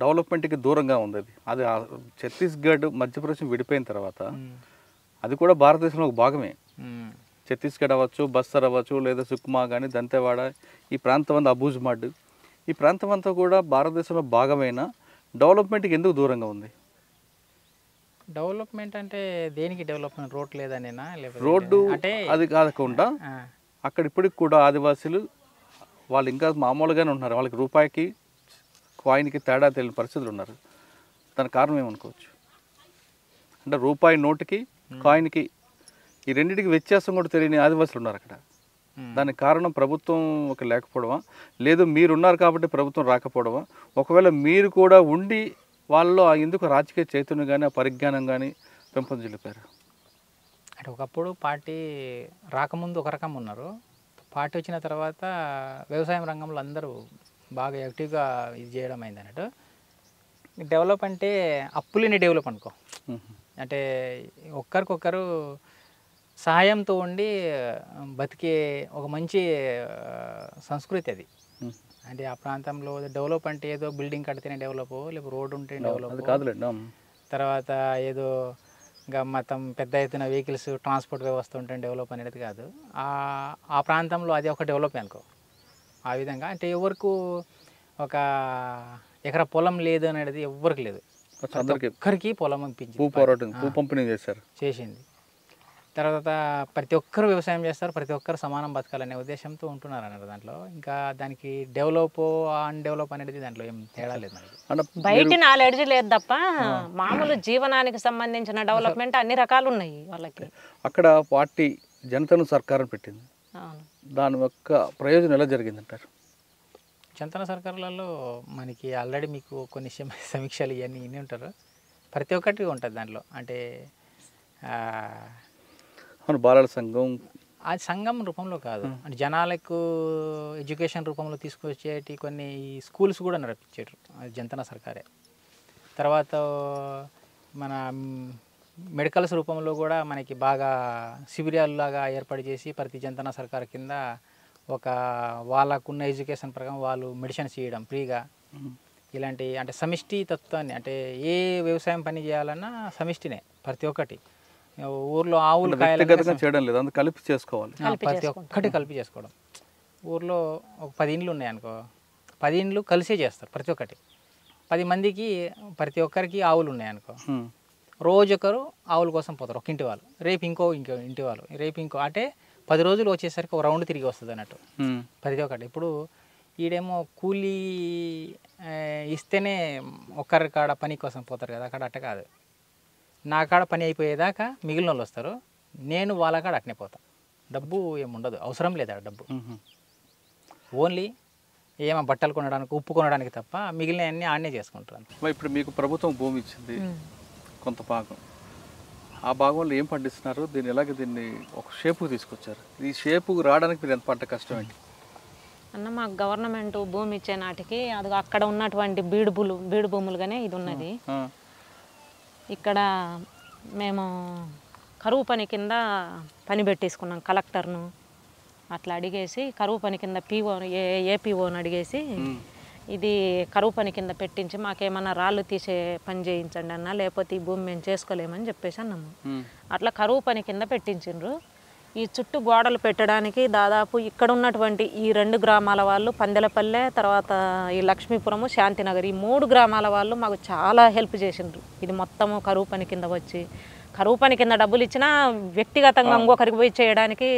డెవలప్మెంట్కి దూరంగా ఉంది అది ఛత్తీస్గఢ్ మధ్యప్రదేశ్ విడిపోయిన తర్వాత అది కూడా భారతదేశంలో ఒక భాగమే. ఛత్తీస్గఢ్ అవ్వచ్చు, బస్తర్ అవ్వచ్చు, లేదా సుక్మా కానీ, దంతెవాడ, ఈ ప్రాంతం అంతా అబూజ్మడ్, ఈ ప్రాంతం అంతా కూడా భారతదేశంలో భాగమైన డెవలప్మెంట్కి ఎందుకు దూరంగా ఉంది? డెవలప్మెంట్ అంటే దేనికి డెవలప్మెంట్? రోడ్ లేదనేనా? రోడ్డు అంటే అది కాకుండా అక్కడ ఇప్పటికి కూడా ఆదివాసీలు వాళ్ళు ఇంకా మామూలుగానే ఉన్నారు, వాళ్ళకి రూపాయికి కాయిన్కి తేడా తెలియని పరిస్థితులు ఉన్నారు. దానికి కారణం ఏమనుకోవచ్చు? అంటే రూపాయి నోటుకి కాయిన్కి ఈ రెండింటికి వ్యత్యాసం కూడా తెలియని ఆదివాసులు ఉన్నారు అక్కడ. దానికి కారణం ప్రభుత్వం ఒక లేకపోవడమా, లేదు మీరున్నారు కాబట్టి ప్రభుత్వం రాకపోవడమా? ఒకవేళ మీరు కూడా ఉండి వాళ్ళలో ఎందుకు రాజకీయ చైతన్యం కానీ ఆ పరిజ్ఞానం కానీ పెంపొందించలేపారు? అంటే ఒకప్పుడు పార్టీ రాకముందు ఒక రకం ఉన్నారు, పార్టీ వచ్చిన తర్వాత వ్యవసాయం రంగంలో అందరూ బాగా యాక్టివ్గా ఇది చేయడం అయింది అన్నట్టు. డెవలప్ అంటే అప్పులేని డెవలప్ అనుకో, అంటే ఒక్కరికొకరు సహాయంతో ఉండి బతికే ఒక మంచి సంస్కృతి అది. అంటే ఆ ప్రాంతంలో డెవలప్ అంటే ఏదో బిల్డింగ్ కడితేనే డెవలప్, లేకపోతే రోడ్డు ఉంటే డెవలప్ కాదులేండి. తర్వాత ఏదో ఇంకా మొత్తం పెద్ద ఎత్తున వెహికల్స్ ట్రాన్స్పోర్ట్ వ్యవస్థ ఉంటే డెవలప్ అనేది కాదు. ఆ ప్రాంతంలో అది ఒక డెవలప్ అనుకో. ఆ విధంగా అంటే ఎవరికి ఒక ఎకరా పొలం లేదు అనేది ఎవరికి లేదు, ఒక్కరికి పొలం పంపించింది చేసింది. తర్వాత ప్రతి ఒక్కరు వ్యవసాయం చేస్తారు, ప్రతి ఒక్కరు సమానం బతకాలనే ఉద్దేశంతో ఉంటున్నారు అన్నారు దాంట్లో. ఇంకా దానికి డెవలప్ అన్డెవలప్ అనేది దాంట్లో ఏం తేడా లేదు. బయట నాలెడ్జ్ లేదు తప్ప మామూలు జీవనానికి సంబంధించిన డెవలప్మెంట్ అన్ని రకాలు ఉన్నాయి వాళ్ళకి. అక్కడ పార్టీ జనతను సర్కారం పెట్టింది, దాని యొక్క ప్రయోజనం ఎలా జరిగిందంటారు? జనతన సర్కారులలో మనకి ఆల్రెడీ మీకు కొన్ని సమీక్షలు ఇవన్నీ ఇన్ని ఉంటారు, ప్రతి ఒక్కటి ఉంటుంది దాంట్లో. అంటే బాలల సంఘం అది సంఘం రూపంలో కాదు, అంటే జనాలకు ఎడ్యుకేషన్ రూపంలో తీసుకొచ్చేటి కొన్ని స్కూల్స్ కూడా నడిపించారు అది జనతన సర్కారే. తర్వాత మన మెడికల్స్ రూపంలో కూడా మనకి బాగా శిబిరాల్లాగా ఏర్పాటు చేసి ప్రతి జనతన సర్కార్ కింద ఒక వాళ్ళకున్న ఎడ్యుకేషన్ ప్రకారం వాళ్ళు మెడిసిన్స్ ఇవ్వడం ఫ్రీగా. ఇలాంటి అంటే సమిష్టి తత్వాన్ని, అంటే ఏ వ్యవసాయం పని చేయాలన్నా సమిష్టినే, ప్రతి ఒక్కటి ఊర్లో ఆవులు చేయడం లేదు, అందుకు కలిపి చేసుకోవాలి, ప్రతి ఒక్కటి కలిపి చేసుకోవడం. ఊర్లో ఒక 10 ఇండ్లు ఉన్నాయి అనుకో, 10 ఇండ్లు కలిసే చేస్తారు ప్రతి ఒక్కటి. 10 మందికి ప్రతి ఒక్కరికి ఆవులు ఉన్నాయి అనుకో, రోజు ఒకరు ఆవుల కోసం పోతారు, ఒక ఇంటి వాళ్ళు, రేపు ఇంకో ఇంటి వాళ్ళు, రేపు ఇంకో, అంటే 10 రోజులు వచ్చేసరికి ఒక రౌండ్ తిరిగి వస్తుంది అన్నట్టు ప్రతి ఒక్కటి. ఇప్పుడు ఈడేమో కూలీ ఇస్తేనే ఒక్కరి కాడ పని కోసం పోతారు కదా, అక్కడ అట్ట కాదు. నా కాడ పని అయిపోయేదాకా మిగిలిన వాళ్ళు వస్తారు, నేను వాళ్ళ కాడ అట్నే పోతాను. డబ్బు ఏముండదు, అవసరం లేదు ఆ డబ్బు, ఓన్లీ ఏమో బట్టలు కొనడానికి ఉప్పు కొనడానికి తప్ప మిగిలిన అన్నీ ఆడనే చేసుకుంటారు. ఇప్పుడు మీకు ప్రభుత్వం భూమి ఇచ్చింది కొంత భాగం, ఆ భాగంలో ఏం పండిస్తున్నారు, దీన్ని ఒక షేపుకు తీసుకొచ్చారు, ఈ షేపుకు రావడానికి మీరు ఎంత పడ్డ కష్టం ఏంటి అన్న? మాకు గవర్నమెంట్ భూమి ఇచ్చే నాటికి అది అక్కడ ఉన్నటువంటి బీడు భూములుగానే ఇది ఉన్నది. ఇక్కడ మేము కరువు పని కింద పని పెట్టేసుకున్నాం, కలెక్టర్ను అట్లా అడిగేసి కరువు పని కింద ఏపీఓని అడిగేసి ఇది కరువు పని కింద పెట్టించి మాకేమన్నా రాళ్ళు తీసే పని చేయించండి అన్న, లేకపోతే ఈ భూమి మేము చేసుకోలేమని చెప్పేసి అన్నాము. అట్లా కరువు పని కింద పెట్టించిండ్రు. ఈ చుట్టూ గోడలు పెట్టడానికి దాదాపు ఇక్కడ ఉన్నటువంటి ఈ 2 గ్రామాల వాళ్ళు, పందెలపల్లె, తర్వాత ఈ లక్ష్మీపురము, శాంతినగర్, ఈ 3 గ్రామాల వాళ్ళు మాకు చాలా హెల్ప్ చేసిండ్రు. ఇది మొత్తము కరువు పని కింద వచ్చి, కరువు పని కింద డబ్బులు ఇచ్చినా వ్యక్తిగతంగా ఇంకొకరికి పోయి చేయడానికి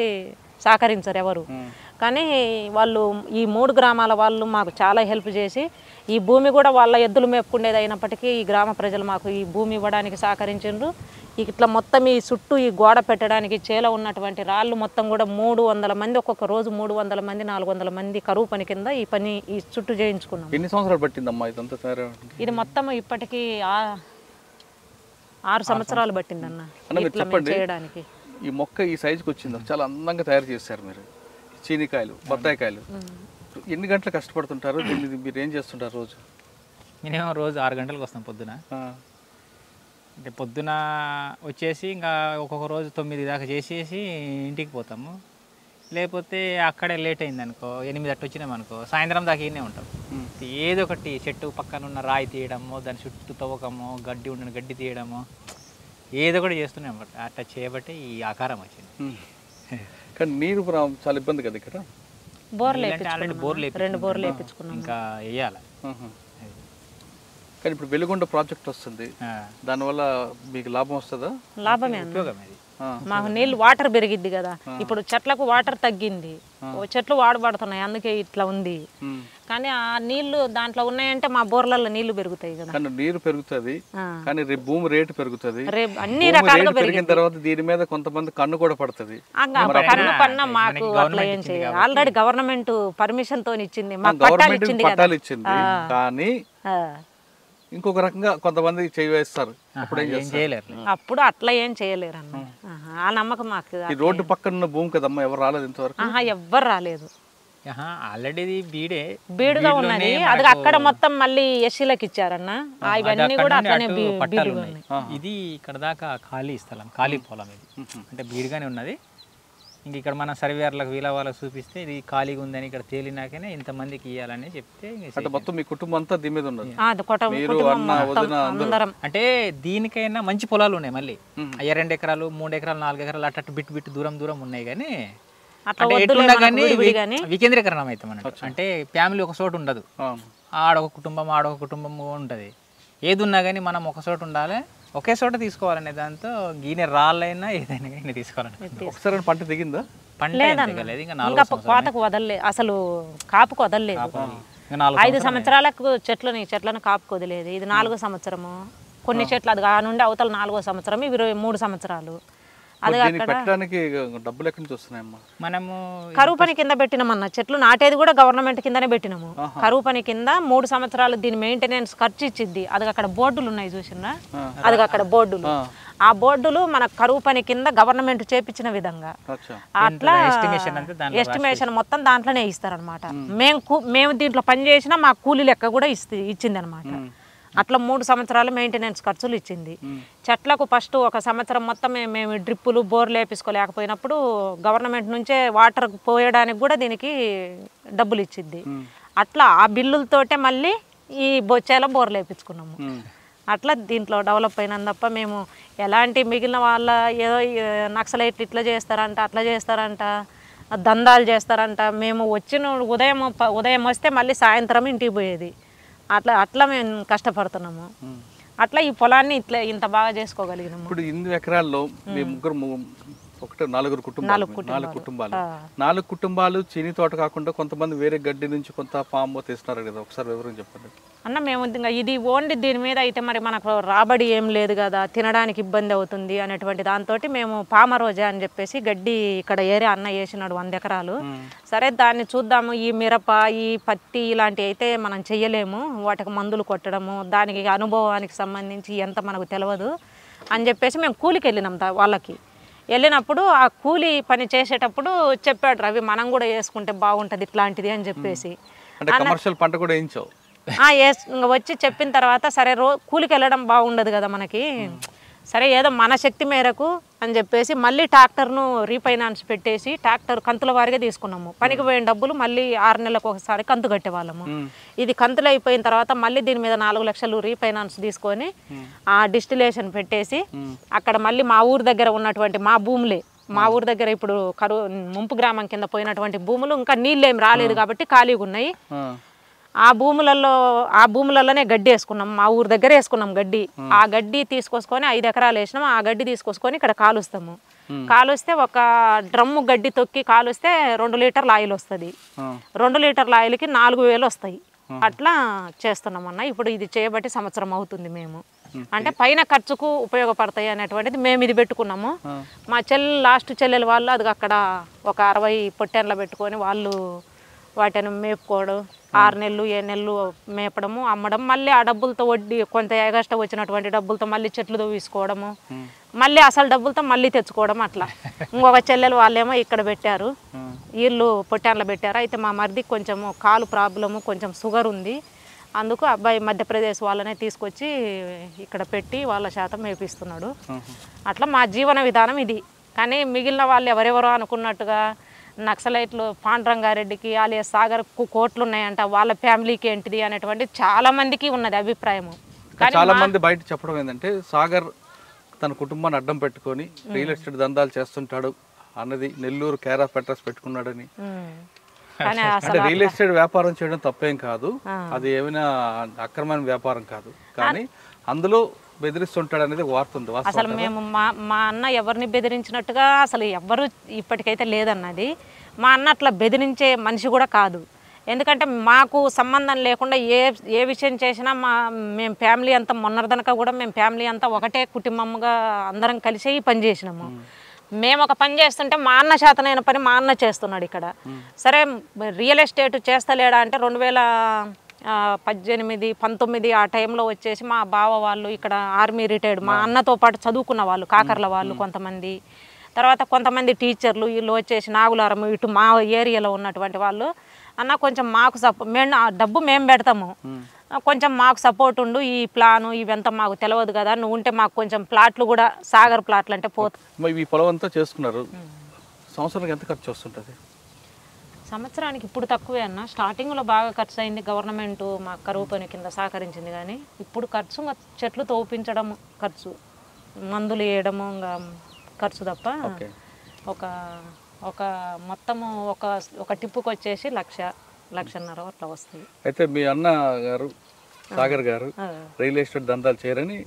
సహకరించరు ఎవరు. కానీ వాళ్ళు ఈ 3 గ్రామాల వాళ్ళు మాకు చాలా హెల్ప్ చేసి ఈ భూమి కూడా వాళ్ళ ఎద్దులు మేపుకునేది అయినప్పటికీ ఈ గ్రామ ప్రజలు మాకు ఈ భూమి ఇవ్వడానికి సహకరించారు. ఇట్లా మొత్తం ఈ చుట్టూ ఈ గోడ పెట్టడానికి చేలో ఉన్నటువంటి రాళ్ళు మొత్తం కూడా 300 మంది, ఒక్కొక్క రోజు 300 మంది 400 మంది కరువు పని కింద ఈ చుట్టూ చేయించుకున్నాం. ఎన్ని సంవత్సరాలు పట్టిందమ్మా ఇదంతా తయారవడానికి? ఇది మొత్తం ఇప్పటికీ 6 సంవత్సరాలు పట్టిందన్న ఇట్లా చేయడానికి. ఈ మొక్క ఈ సైజుకి వచ్చింది, చాలా అందంగా తయారు చేశారు మీరు. చీనికాయలు, బత్తాయికాయలు ఎన్ని గంటలు కష్టపడుతుంటారు? దీన్ని మీరు ఏం చేస్తుంటారు రోజు? మినిమం రోజు 6 గంటలకు వస్తాం పొద్దున. అంటే పొద్దున వచ్చేసి ఇంకా ఒక్కొక్క రోజు 9 దాకా చేసేసి ఇంటికి పోతాము. లేకపోతే అక్కడే లేట్ అయింది అనుకో, 8 అట్టు వచ్చినాం అనుకో, సాయంత్రం దాకా ఈయనే ఉంటాం. ఏదో ఒకటి చెట్టు పక్కన ఉన్న రాయి తీయడము, దాని చుట్టూ తవ్వకము, గడ్డి ఉన్న గడ్డి తీయడము, ఏదో ఒకటి చేస్తున్నాం. అట్లా చేయబట్టి ఈ ఆకారం వచ్చింది. కానీ నీరు చాలా ఇబ్బంది కదా ఇక్కడ. ఆల్రెడీ బోర్లు 2 బోర్లు వేయించుకున్నాం, ఇంకా వేయాలి. కానీ ఇప్పుడు వెలుగొండ ప్రాజెక్ట్ వస్తుంది, దానివల్ల మీకు లాభం వస్తుందా? లాభమే, ఉపయోగం అది. మాకు నీళ్ళు వాటర్ పెరిగిద్ది కదా. ఇప్పుడు చెట్లకు వాటర్ తగ్గింది, చెట్లు వాడబడుతున్నాయి, అందుకే ఇట్లా ఉంది. కానీ ఆ నీళ్లు దాంట్లో ఉన్నాయంటే మా బోర్లలో నీళ్లు పెరుగుతాయి కదా. కానీ నీరు పెరుగుతుంది, కానీ రేపు భూమి రేటు పెరుగుతుంది. రేపు అన్ని రకాలుగా పెరిగిన తర్వాత దీని మీద కొంతమంది కన్ను కూడా పడుతుంది. కన్ను కన్నా మాకు అట్లా ఏం చేయాలి. ఆల్రెడీ గవర్నమెంట్ పర్మిషన్ తో ఇచ్చింది, మాకు పట్టాలు ఇచ్చింది కదా. పట్టాలు ఇచ్చింది, కానీ ఇంకొక రకంగా కొంతమంది చేస్తారు. అప్పుడు అట్లా ఏం చేయలేరు అన్న. ఆ నమ్మకం మాకు. ఈ రోడ్డు పక్కన ఉన్న భూమి కదమ్మా, ఎవరు రాలేదు ఇంతవరకు? ఎవ్వరు రాలేదు. ఆల్రెడీ బీడుగా ఉన్నది, అది అక్కడ మొత్తం మళ్ళీ ఎస్సీలకు ఇచ్చారన్న. ఇవన్నీ కూడా అట్లనే బీడుగా ఉన్నాయి. ఇది ఇక్కడ దాకా ఖాళీ స్థలం, ఖాళీ పొలం. ఇది అంటే బీడుగానే ఉన్నది. ఇంక ఇక్కడ మన సర్వేర్లకు వీళ్ళ వాళ్ళకి చూపిస్తే ఇది ఖాళీగా ఉందని ఇక్కడ తేలినాకనే ఇంతమందికి ఇవ్వాలని చెప్తే మొత్తం మీ కుటుంబం అంతా దీని మీద ఉన్నది. అంటే దీనికైనా మంచి పొలాలు ఉన్నాయి. మళ్ళీ 2 ఎకరాలు 3 ఎకరాలు 4 ఎకరాలు అట్టు బిట్టు దూరం ఉన్నాయి. కానీ ఎట్లున్నా కానీ వికేంద్రీకరణం అయితే మనకు. అంటే ఫ్యామిలీ ఒక చోటు ఉండదు, ఆడొక కుటుంబం ఉంటది. ఏది ఉన్నా కానీ మనం ఒక చోటు ఉండాలి, ఒకే చోట తీసుకోవాలనే దాంతో గీనె రాళ్ళైనా ఏదైనా కానీ తీసుకోవాలని. ఒకసారి పంట దిగిందా? ఇంకా కోతకు వదలలేదు, అసలు కాపుకు వదలలేదు. 5 సంవత్సరాలకు చెట్లను కాపుకు వదిలేదు. ఇది 4వ సంవత్సరము. కొన్ని చెట్లు అది నుండి అవతల 4వ సంవత్సరం, ఇవి 3 సంవత్సరాలు. అది డబ్బులు ఎక్కడి నుంచి వస్తున్నాయమ్మా? మనము కరువు పని కింద పెట్టినామన్న. చెట్లు నాటేది కూడా గవర్నమెంట్ కిందనే పెట్టినాము. కరువు పని కింద 3 సంవత్సరాలు దీని మెయింటెనెన్స్ ఖర్చు ఇచ్చిద్ది. అది అక్కడ బోర్డులు ఉన్నాయి చూసినా, అది అక్కడ బోర్డులు. ఆ బోర్డులు మన కరువు పని కింద గవర్నమెంట్ చేపించిన విధంగా అట్లా ఎస్టిమేషన్ మొత్తం దాంట్లోనే ఇస్తారనమాట. మేము దీంట్లో పని చేసినా మా కూలీ లెక్క కూడా ఇచ్చింది అనమాట. అట్లా 3 సంవత్సరాలు మెయింటెనెన్స్ ఖర్చులు ఇచ్చింది. చెట్లకు ఫస్ట్ 1 సంవత్సరం మొత్తం మేము డ్రిప్పులు బోర్లు వేపించుకోలేకపోయినప్పుడు గవర్నమెంట్ నుంచే వాటర్ పోయడానికి కూడా దీనికి డబ్బులు ఇచ్చింది. అట్లా ఆ బిల్లులతోటే మళ్ళీ ఈ బొచ్చేలో బోర్లు వేపించుకున్నాము. అట్లా దీంట్లో డెవలప్ అయినందు తప్ప మేము ఎలాంటి మిగిలిన వాళ్ళ ఏదో నక్సలైట్లు ఇట్లా చేస్తారంట, అట్లా చేస్తారంట, దందాలు చేస్తారంట. మేము వచ్చిన ఉదయం వస్తే మళ్ళీ సాయంత్రం ఇంటికి పోయేది. అట్లా మేము కష్టపడుతున్నాము. అట్లా ఈ పొలాన్ని ఇంత బాగా చేసుకోగలిగినాము. ఇప్పుడు 8 ఎకరాల్లో మీ ముగ్గురు 4 కుటుంబాలు 4 కుటుంబాలు చీని తోట కాకుండా కొంతమంది వేరే గడ్డి నుంచి కొంత పాము తీస్తున్నారు కదా, ఒకసారి వివరం చెప్పండి అన్న. మేము ఇంకా ఇది ఓన్లీ దీని మీద అయితే మరి మనకు రాబడి ఏం లేదు కదా, తినడానికి ఇబ్బంది అవుతుంది అనేటువంటి దాంతో మేము పామరోజా అని చెప్పేసి గడ్డి ఇక్కడ ఏరియా అన్న వేసినాడు 100 ఎకరాలు. సరే దాన్ని చూద్దాము, ఈ మిరప ఈ పత్తి ఇలాంటివి అయితే మనం చెయ్యలేము, వాటికి మందులు కొట్టడము, దానికి అనుభవానికి సంబంధించి ఎంత మనకు తెలియదు అని చెప్పేసి మేము కూలికి వెళ్ళినాం. వాళ్ళకి వెళ్ళినప్పుడు ఆ కూలి పని చేసేటప్పుడు చెప్పాడు, రవి మనం కూడా వేసుకుంటే బాగుంటుంది ఇట్లాంటిది అని చెప్పేసి. కమర్షియల్ పంట కూడా వేయించావు? వచ్చి చెప్పిన తర్వాత సరే కూలికి వెళ్ళడం బాగుండదు కదా మనకి, సరే ఏదో మన శక్తి మేరకు అని చెప్పేసి మళ్ళీ ట్రాక్టర్ను రీఫైనాన్స్ పెట్టేసి ట్రాక్టర్ కంతుల వారిగా తీసుకున్నాము. పనికి పోయిన డబ్బులు మళ్ళీ 6 నెలలకు ఒకసారి కంతు కట్టేవాళ్ళము. ఇది కంతులు అయిపోయిన తర్వాత మళ్ళీ దీని మీద 4 లక్షలు రీఫైనాన్స్ తీసుకొని ఆ డిస్టిలేషన్ పెట్టేసి అక్కడ మళ్ళీ మా ఊరు దగ్గర ఉన్నటువంటి మా భూములే, మా ఊరు దగ్గర ఇప్పుడు ముంపు గ్రామం కింద పోయినటువంటి భూములు ఇంకా నీళ్ళు ఏమి రాలేదు కాబట్టి ఖాళీగా ఉన్నాయి. ఆ భూములలోనే గడ్డి వేసుకున్నాం. మా ఊరు దగ్గర వేసుకున్నాం గడ్డి. ఆ గడ్డి తీసుకొసుకొని 5 ఎకరాలు వేసినాం. ఆ గడ్డి తీసుకొసుకొని ఇక్కడ కాలుస్తాము. కాలుస్తే ఒక డ్రమ్ము గడ్డి తొక్కి కాలుస్తే 2 లీటర్ల ఆయిల్ వస్తుంది. 2 లీటర్ల ఆయిల్కి 4000 వస్తాయి. అట్లా చేస్తున్నామన్న. ఇప్పుడు ఇది చేయబట్టి సంవత్సరం అవుతుంది మేము. అంటే పైన ఖర్చుకు ఉపయోగపడతాయి అనేటువంటిది మేము ఇది పెట్టుకున్నాము. మా లాస్ట్ చెల్లెలు వాళ్ళు అది అక్కడ ఒక 60 పొట్టెన్లు పెట్టుకొని వాళ్ళు వాటిని మేపుకోవడం, 6 నెలలు 7 నెలలు మేపడము, అమ్మడం, మళ్ళీ ఆ డబ్బులతో వడ్డీ కొంత ఎగస్ట్రా వచ్చినటువంటి డబ్బులతో మళ్ళీ చెట్లు తవ్వేసుకోవడము, మళ్ళీ అసలు డబ్బులతో మళ్ళీ తెచ్చుకోవడం. అట్లా ఇంకొక చెల్లెలు వాళ్ళేమో ఇక్కడ పెట్టారు, వీళ్ళు పొట్టాన్లో పెట్టారు. అయితే మా మరిదికి కొంచెము కాలు ప్రాబ్లము, కొంచెం షుగర్ ఉంది. అందుకు అబ్బాయి మధ్యప్రదేశ్ వాళ్ళనే తీసుకొచ్చి ఇక్కడ పెట్టి వాళ్ళ శాతం మేపిస్తున్నాడు. అట్లా మా జీవన విధానం ఇది. కానీ మిగిలిన వాళ్ళు ఎవరెవరో అనుకున్నట్టుగా నక్సలైట్లు పాండురంగారెడ్డికి alias సాగర్కు కోట్లు ఉన్నాయంట, వాళ్ళ ఫ్యామిలీకి ఏంటిది అనేటువంటి చాలా మందికి ఉన్నది అభిప్రాయము. చాలా మంది బయట చెప్పడం ఏంటంటే సాగర్ తన కుటుంబాన్ని అడ్డం పెట్టుకొని రియల్ ఎస్టేట్ దందాలు చేస్తుంటాడు అన్నది, నెల్లూరు కేర్ ఆఫ్ అడ్రస్ పెట్టుకున్నాడని. కానీ అంటే రియల్ ఎస్టేట్ వ్యాపారం చేయడం తప్పేం కాదు, అది ఏమైనా అక్రమమైన వ్యాపారం కాదు, కానీ అందులో బెదిరిస్తుంటాడు అనేది వార్త ఉంది. అసలు మేము మా అన్న ఎవరిని బెదిరించినట్టుగా అసలు ఎవ్వరు ఇప్పటికైతే లేదన్నది. మా అన్న అట్లా బెదిరించే మనిషి కూడా కాదు. ఎందుకంటే మాకు సంబంధం లేకుండా ఏ విషయం చేసినా మేము ఫ్యామిలీ అంతా మొన్నటిదనక కూడా మేము ఫ్యామిలీ అంతా ఒకటే కుటుంబంగా అందరం కలిసి ఈ పని చేసినాము. మేము ఒక పని చేస్తుంటే మా అన్న శాతనైన పని మా అన్న చేస్తున్నాడు ఇక్కడ. సరే రియల్ ఎస్టేట్ చేస్తలేడా అంటే 2018, 19 ఆ టైంలో వచ్చేసి మా బావ వాళ్ళు ఇక్కడ ఆర్మీ రిటైర్డ్, మా అన్నతో పాటు చదువుకున్న వాళ్ళు కాకర్ల వాళ్ళు కొంతమంది, తర్వాత కొంతమంది టీచర్లు వీళ్ళు వచ్చేసి నాగులారం ఇటు మా ఏరియాలో ఉన్నటువంటి వాళ్ళు, అన్న కొంచెం మాకు డబ్బు మేము పెడతాము, కొంచెం మాకు సపోర్ట్ ఉండు, ఈ ప్లాను ఇవంతా మాకు తెలియదు కదా, నువ్వు ఉంటే మాకు కొంచెం ప్లాట్లు కూడా సాగర్ ప్లాట్లు అంటే ఈ పొలం అంతా చేసుకున్నారు. సంవత్సరానికి ఎంత ఖర్చు వస్తుంటుంది? సంవత్సరానికి ఇప్పుడు తక్కువే అన్న. స్టార్టింగ్లో బాగా ఖర్చు అయింది, గవర్నమెంట్ మా కరువు పని కింద సహకరించింది. కానీ ఇప్పుడు ఖర్చు చెట్లు తోపించడం ఖర్చు, మందులు వేయడము ఇంకా ఖర్చు తప్ప ఒక మొత్తము ఒక టిప్పుకి వచ్చేసి 1,00,000-1,50,000 అట్లా వస్తుంది. అయితే మీ అన్న గారు సాగర్ గారు రియల్ ఎస్టేట్ దందాలు చేయరని?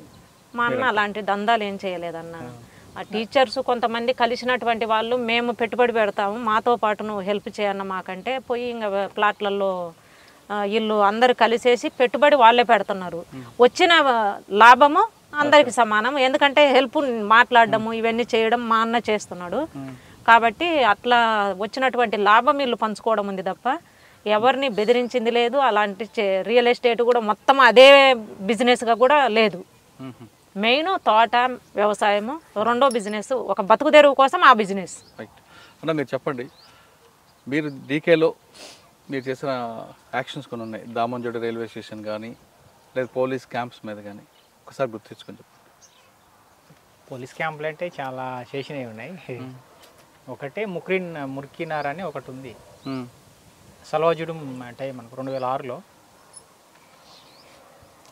మా అన్న అలాంటి దందాలు ఏం చేయలేదన్న. ఆ టీచర్స్ కొంతమంది కలిసినటువంటి వాళ్ళు మేము పెట్టుబడి పెడతాము, మాతో పాటు నువ్వు హెల్ప్ చేయన్న మాకంటే పోయి ఇంకా ప్లాట్లలో వీళ్ళు అందరు కలిసేసి పెట్టుబడి వాళ్ళే పెడుతున్నారు. వచ్చిన లాభము అందరికి సమానం. ఎందుకంటే హెల్ప్ మాట్లాడడము ఇవన్నీ చేయడం మా అన్న చేస్తున్నాడు కాబట్టి అట్లా వచ్చినటువంటి లాభం వీళ్ళు పంచుకోవడం ఉంది తప్ప ఎవరిని బెదిరించింది లేదు. అలాంటి రియల్ ఎస్టేట్ కూడా మొత్తం అదే బిజినెస్గా కూడా లేదు. మెయిన్ తోట వ్యవసాయము, రెండో బిజినెస్ ఒక బతుకు తెరువు కోసం ఆ బిజినెస్. అన్న మీరు చెప్పండి, మీరు డీకేలో మీరు చేసిన యాక్షన్స్ కొన్ని ఉన్నాయి, దామంజోడి రైల్వే స్టేషన్ కానీ లేదా పోలీస్ క్యాంప్స్ మీద కానీ, ఒకసారి గుర్తించుకొని చెప్పండి. పోలీస్ క్యాంపులు అంటే చాలా చేసినవి ఉన్నాయి. ఒకటే మురికినార్ అని ఒకటి ఉంది, సలవాజుడు అంటే మనకు 2006లో.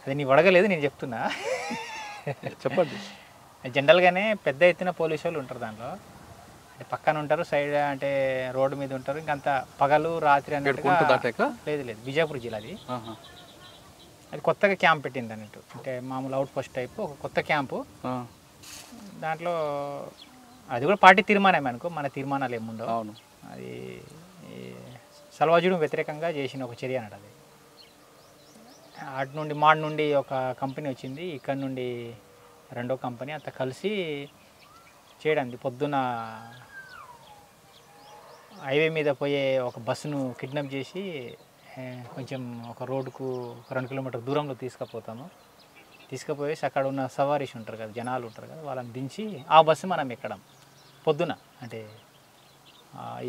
అది నీ వడగలేదు, నేను చెప్తున్నా. చెప్పండి. జనరల్గానే పెద్ద ఎత్తున పోలీసు వాళ్ళు ఉంటారు దాంట్లో, అంటే పక్కన ఉంటారు, సైడ్ అంటే రోడ్డు మీద ఉంటారు. ఇంకంత పగలు రాత్రి అన్నట్టుగా లేదు విజయపూర్ జిల్లాది. అది కొత్తగా క్యాంప్ పెట్టింది అన్నట్టు, అంటే మామూలు అవుట్ పోస్ట్ టైపు ఒక కొత్త క్యాంపు. దాంట్లో అది కూడా పార్టీ తీర్మానమే అనుకో, మన తీర్మానాలు ఏముండవు. అవును, అది సల్వాజుడు వ్యతిరేకంగా చేసిన ఒక చర్య అన్నట్టు. అది అటు నుండి మాడ్ నుండి ఒక కంపెనీ వచ్చింది, ఇక్కడ నుండి రెండో కంపెనీ, అంతా కలిసి చేయడానికి పొద్దున హైవే మీద పోయే ఒక బస్సును కిడ్నాప్ చేసి కొంచెం ఒక రోడ్డుకు 2 కిలోమీటర్ దూరంలో తీసుకుపోయేసి అక్కడ ఉన్న సవారీస్ ఉంటారు కదా, జనాలు ఉంటారు కదా, వాళ్ళని దించి ఆ బస్సు మనం ఎక్కడం పొద్దున, అంటే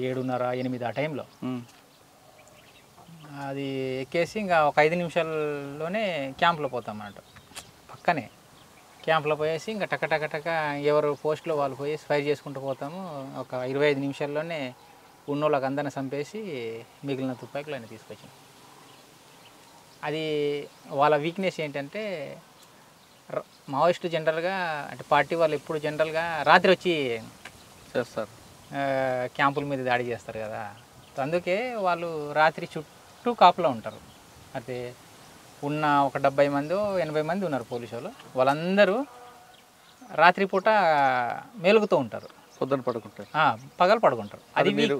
7:30-8 ఆ టైంలో. అది ఎక్కేసి ఇంకా ఒక 5 నిమిషాల్లోనే క్యాంప్లో పోతాం అన్నట్టు. పక్కనే క్యాంప్లో పోయేసి ఇంకా టక ఎవరు పోస్ట్లో వాళ్ళు పోయేసి ఫైర్ చేసుకుంటూ పోతాము. ఒక 25 నిమిషాల్లోనే ఉన్నోళ్ళకి అందరిని చంపేసి మిగిలిన తుపాకులను తీసుకొచ్చాం. అది వాళ్ళ వీక్నెస్ ఏంటంటే, మావోయిస్టు జనరల్గా అంటే పార్టీ వాళ్ళు ఎప్పుడు జనరల్గా రాత్రి వచ్చి చేస్తారు, క్యాంపుల మీద దాడి చేస్తారు కదా. అందుకే వాళ్ళు రాత్రి చుట్టూ కాపులో ఉంటారు. అయితే ఉన్న ఒక 70 మంది 80 మంది ఉన్నారు పోలీసు వాళ్ళు, వాళ్ళందరూ రాత్రిపూట మేలుగుతూ ఉంటారు, పొద్దున పడుకుంటారు, పగలు పడుకుంటారు. అది మీరు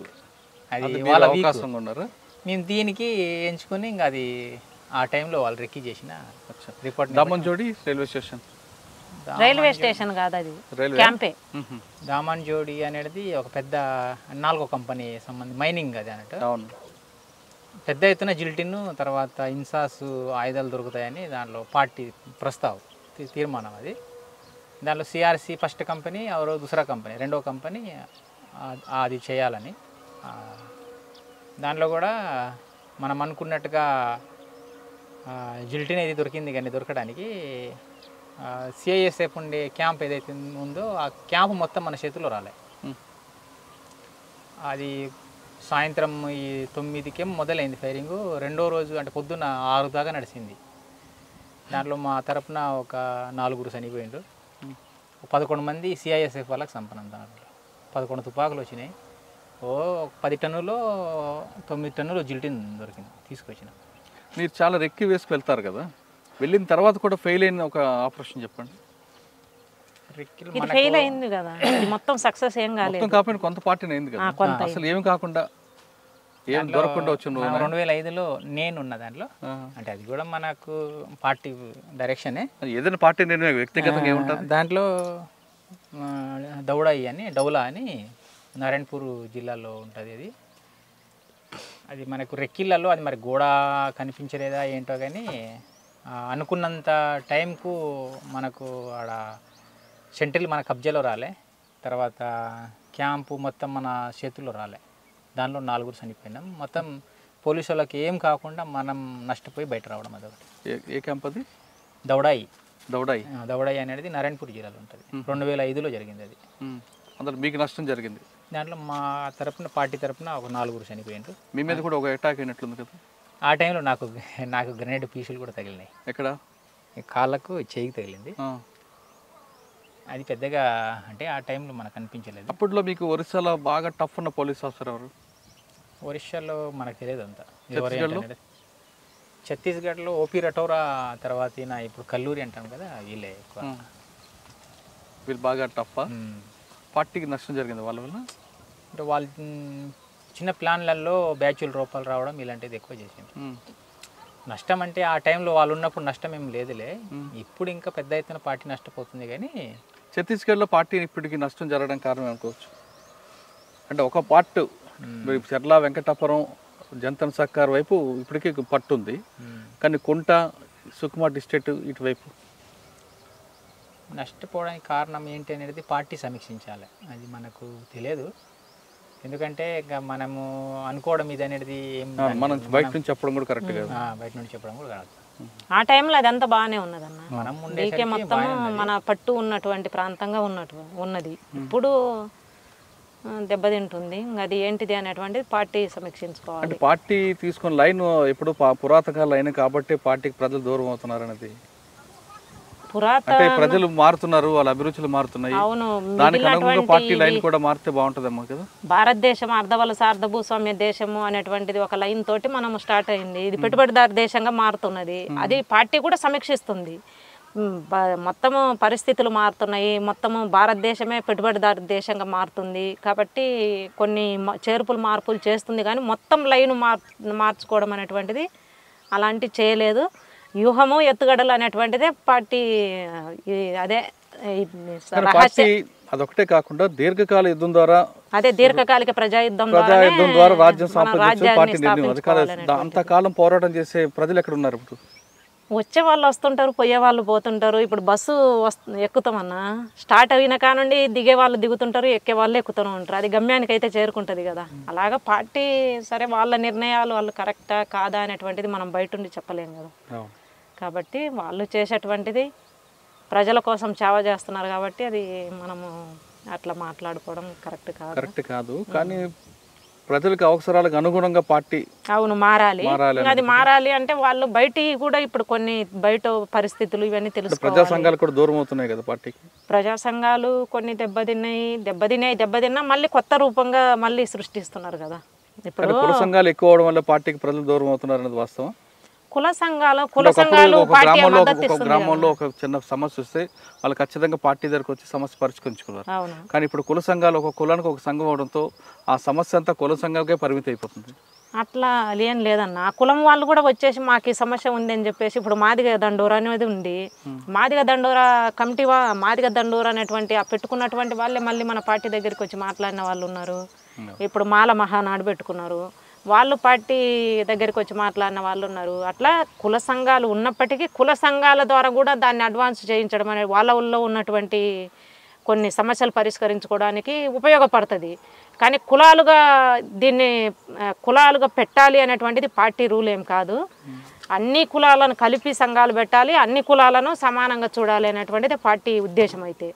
అది వాళ్ళ అవకాశంగా ఉన్నారు. మేము దీనికి ఎంచుకొని ఇంకా అది ఆ టైంలో వాళ్ళు రెక్కి చేసిన report Damanjodi railway station, railway station కాదు అది, రైల్వే క్యాంపే. దామన్జోడి అనేది ఒక పెద్ద 4వ కంపెనీ సంబంధించి మైనింగ్ అది అన్నట్టు. అవును. పెద్ద ఎత్తున జిల్టిన్ తర్వాత ఇన్సాస్ ఆయుధాలు దొరుకుతాయని దాంట్లో పార్టీ ప్రస్తావ్ తీర్మానం అది. దాంట్లో సిఆర్సి ఫస్ట్ కంపెనీ ఎవరో దూసరా కంపెనీ రెండవ కంపెనీ అది చేయాలని. దాంట్లో కూడా మనం అనుకున్నట్టుగా జిల్టిన్ అయితే దొరికింది, కానీ దొరకడానికి సిఐఎస్ఎఫ్ ఉండే క్యాంప్ ఏదైతే ఉందో ఆ క్యాంప్ మొత్తం మన చేతిలో రాలే. అది సాయంత్రం ఈ 9కి మొదలైంది ఫైరింగ్. రెండో రోజు అంటే పొద్దున్న 6 దాకా నడిచింది. దాంట్లో మా తరపున ఒక 4 చనిపోయిండు, 11 మంది సిఐఎస్ఎఫ్ వాళ్ళకి సంపన్నం. దాంట్లో 11 తుపాకులు వచ్చినాయి. 10 టన్నులో 9 టన్నులు జిల్టిన్ దొరికింది తీసుకొచ్చిన. మీరు చాలా రెక్కి వేసుకు వెళ్తారు కదా, వెళ్ళిన తర్వాత కూడా ఫెయిల్ అయిన ఒక ఆపరేషన్ చెప్పండి. ఇది ఫెయిల్ అయింది కదా, ఇది మొత్తం సక్సెస్ ఏం కాలేదు. మొత్తం కాకపోయినా కొంత పార్టీని అయింది కదా, అసలు ఏమి కాకుండా ఏం దొరకకుండా వచ్చింది. 2005లో నేను ఉన్న దాంట్లో, అంటే అది కూడా మనకు పార్టీ డైరెక్షనే. ఏదైనా పార్టీ నిర్ణయం వ్యక్తిగతంగా ఏముంటుంది. దాంట్లో డౌలా అని నారాయణపూర్ జిల్లాలో ఉంటుంది. అది మనకు రెక్కిళ్ళలో అది మరి గోడ కనిపించలేదా ఏంటో, కానీ అనుకున్నంత టైంకు మనకు ఆడ సెంట్రల్ మన కబ్జాలో రాలే. తర్వాత క్యాంపు మొత్తం మన చేతుల్లో రాలే. దానిలో 4 చనిపోయినాం. మొత్తం పోలీసు వాళ్ళకి ఏం కాకుండా మనం నష్టపోయి బయట రావడం. అదొకటి. ఏ క్యాంప్ అది? దౌడాయి అనేది నారాయణపూర్ జిల్లాలో ఉంటుంది. 2005లో జరిగింది అది. అందులో మీకు నష్టం జరిగింది. దాంట్లో మా తరపున పార్టీ తరపున ఒక 4 చనిపోయిండ్రు. మీ మీద కూడా ఒక అటాక్ అయినట్లుంది కదా. ఆ టైంలో నాకు గ్రెనేడ్ పీసులు కూడా తగిలినాయి. ఎక్కడ? కాళ్ళకు చేయికి తగిలింది. అది పెద్దగా అంటే ఆ టైంలో మనకు అనిపించలేదు. అప్పట్లో మీకు ఒరిస్సాలో బాగా టఫ్ ఉన్న పోలీస్ ఆఫీసర్ ఎవరు? ఒరిస్సాలో మనకు తెలియదు అంతా. ఛత్తీస్గఢ్లో ఓపీ రటోరా, తర్వాత ఇప్పుడు కల్లూరి అంటాం కదా, వీళ్ళే ఎక్కువ. వీళ్ళు బాగా టఫ్. పార్టీకి నష్టం జరిగింది వాళ్ళ వల్ల. అంటే వాళ్ళు చిన్న ప్లాన్లలో బ్యాచుల రూపాయలు రావడం ఇలాంటిది ఎక్కువ చేసింది. నష్టం అంటే ఆ టైంలో వాళ్ళు ఉన్నప్పుడు నష్టం ఏం లేదులే. ఇప్పుడు ఇంకా పెద్ద ఎత్తున పార్టీ నష్టపోతుంది. కానీ ఛత్తీస్గఢ్లో పార్టీ ఇప్పటికీ నష్టం జరగడం కారణం అనుకోవచ్చు. అంటే ఒక పార్ట్ చెర్ల వెంకటాపురం జంతన్ సర్కార్ వైపు ఇప్పటికీ పట్టుంది, కానీ కుంట సుకుమా డిస్ట్రిక్ట్ ఇటువైపు నష్టపోవడానికి కారణం ఏంటి అనేది పార్టీ సమీక్షించాలి. అది మనకు తెలియదు. ఎందుకంటే మనము అనుకోవడం ఇది అనేది మనం బయట నుంచి చెప్పడం కూడా కరెక్ట్ కాదు. బయట నుంచి చెప్పడం కూడా కాదు. ఆ టైంలో అదంతా బాగానే ఉన్నదన్న. డీకే మొత్తం మన పట్టు ఉన్నటువంటి ప్రాంతంగా ఉన్నది. ఇప్పుడు దెబ్బతింటుంది. అది ఏంటిది అనేటువంటిది పార్టీ సమీక్షించుకోవాలి. అంటే పార్టీ తీసుకున్న లైన్ ఎప్పుడు పురాతన లైన్ కాబట్టి పార్టీకి ప్రజలు దూరం అవుతున్నారు అనేది. ప్రజలు మారుతున్నారు, వాళ్ళ అభిరుచులు మారుతున్నాయి. అవును, దానికి అనుగుణంగా పార్టీ లైన్ కూడా మారితే బాగుంటుందేమో కదా. భారతదేశం అర్ధవలస అర్ధభూస్వామ్య దేశము అనేటువంటిది ఒక లైన్ తోటి మనం స్టార్ట్ అయింది. ఇది పెట్టుబడిదారు దేశంగా మారుతున్నది. అది పార్టీ కూడా సమీక్షిస్తుంది. మొత్తము పరిస్థితులు మారుతున్నాయి. మొత్తము భారతదేశమే పెట్టుబడిదారు దేశంగా మారుతుంది కాబట్టి కొన్ని మార్పులు చేస్తుంది. కానీ మొత్తం లైన్ మార్చుకోవడం అనేటువంటిది అలాంటి చేయలేదు. వ్యూహము ఎత్తుగడలు అనేటువంటిదే పార్టీ. అదే అదొకటే కాకుండా దీర్ఘకాల యుద్ధం ద్వారా, అదే దీర్ఘకాలిక ప్రజాయుద్ధం ద్వారా రాజ్యం సంపాదించే పార్టీ నిర్ణయం. అంతకాలం పోరాటం చేసే ప్రజలు ఎక్కడ ఉన్నారు? ఇప్పుడు వచ్చే వాళ్ళు వస్తుంటారు, పోయే వాళ్ళు పోతుంటారు. ఇప్పుడు బస్సు ఎక్కుతామన్నా, స్టార్ట్ అయిన కానుండి దిగే వాళ్ళు దిగుతుంటారు, ఎక్కే వాళ్ళు ఎక్కుతూనే ఉంటారు. అది గమ్యానికి అయితే చేరుకుంటుంది కదా. అలాగా పార్టీ సరే వాళ్ళ నిర్ణయాలు వాళ్ళు కరెక్టా కాదా అనేటువంటిది మనం బయట ఉండి చెప్పలేము కదా. కాబట్టి వాళ్ళు చేసేటువంటిది ప్రజల కోసం సేవ చేస్తున్నారు కాబట్టి అది మనము అట్లా మాట్లాడుకోవడం కరెక్ట్ కాదు. కానీ ప్రజలకు అవసరాలకు అనుగుణంగా పార్టీ మారాలి. అది మారాలి అంటే వాళ్ళు బయట కూడా ఇప్పుడు కొన్ని బయట పరిస్థితులు ఇవన్నీ తెలుసుకోవాలి. ప్రజా సంఘాలు కూడా దూరం అవుతున్నాయి కదా పార్టీకి. ప్రజా సంఘాలు కొన్ని దెబ్బతిన్నా మళ్ళీ కొత్త రూపంగా మళ్ళీ సృష్టిస్తున్నారు కదా. ఇప్పుడు కుల సంఘాలు ఎక్కువ అవడం వల్ల పార్టీకి ప్రజలు దూరం అవుతున్నారు అనేది వాస్తవం. కుల సంఘాలు గ్రామంలో ఒక చిన్న సమస్య వస్తే వాళ్ళు ఖచ్చితంగా పార్టీ దగ్గరకు వచ్చి సమస్య పరిష్కరించుకున్నారు. కానీ ఇప్పుడు కుల సంఘాలు ఒక కులానికి ఒక సంఘం అవడంతో ఆ సమస్య అంతా కుల సంఘాలకే పరిమితి అయిపోతుంది. అట్లా ఏం లేదన్న ఆ కులం వాళ్ళు కూడా వచ్చేసి మాకు ఈ సమస్య ఉంది అని చెప్పేసి ఇప్పుడు మాదిగ దండోరా అనేది ఉంది. మాదిగ దండోరా కమిటీ మాదిగ దండోరా అనేటువంటి ఆ పెట్టుకున్నటువంటి వాళ్ళే మళ్ళీ మన పార్టీ దగ్గరికి వచ్చి మాట్లాడిన వాళ్ళు ఉన్నారు. ఇప్పుడు మాల మహానాడు పెట్టుకున్నారు, వాళ్ళు పార్టీ దగ్గరికి వచ్చి మాట్లాడిన వాళ్ళు ఉన్నారు. అట్లా కుల సంఘాలు ఉన్నప్పటికీ కుల సంఘాల ద్వారా కూడా దాన్ని అడ్వాన్స్ చేయించడం అనేది వాళ్ళ ఊళ్ళో ఉన్నటువంటి కొన్ని సమస్యలు పరిష్కరించుకోవడానికి ఉపయోగపడుతుంది. కానీ కులాలుగా దీన్ని కులాలుగా పెట్టాలి అనేటువంటిది పార్టీ రూల్ ఏం కాదు. అన్ని కులాలను కలిపి సంఘాలు పెట్టాలి, అన్ని కులాలను సమానంగా చూడాలి అనేటువంటిది పార్టీ ఉద్దేశం. అయితే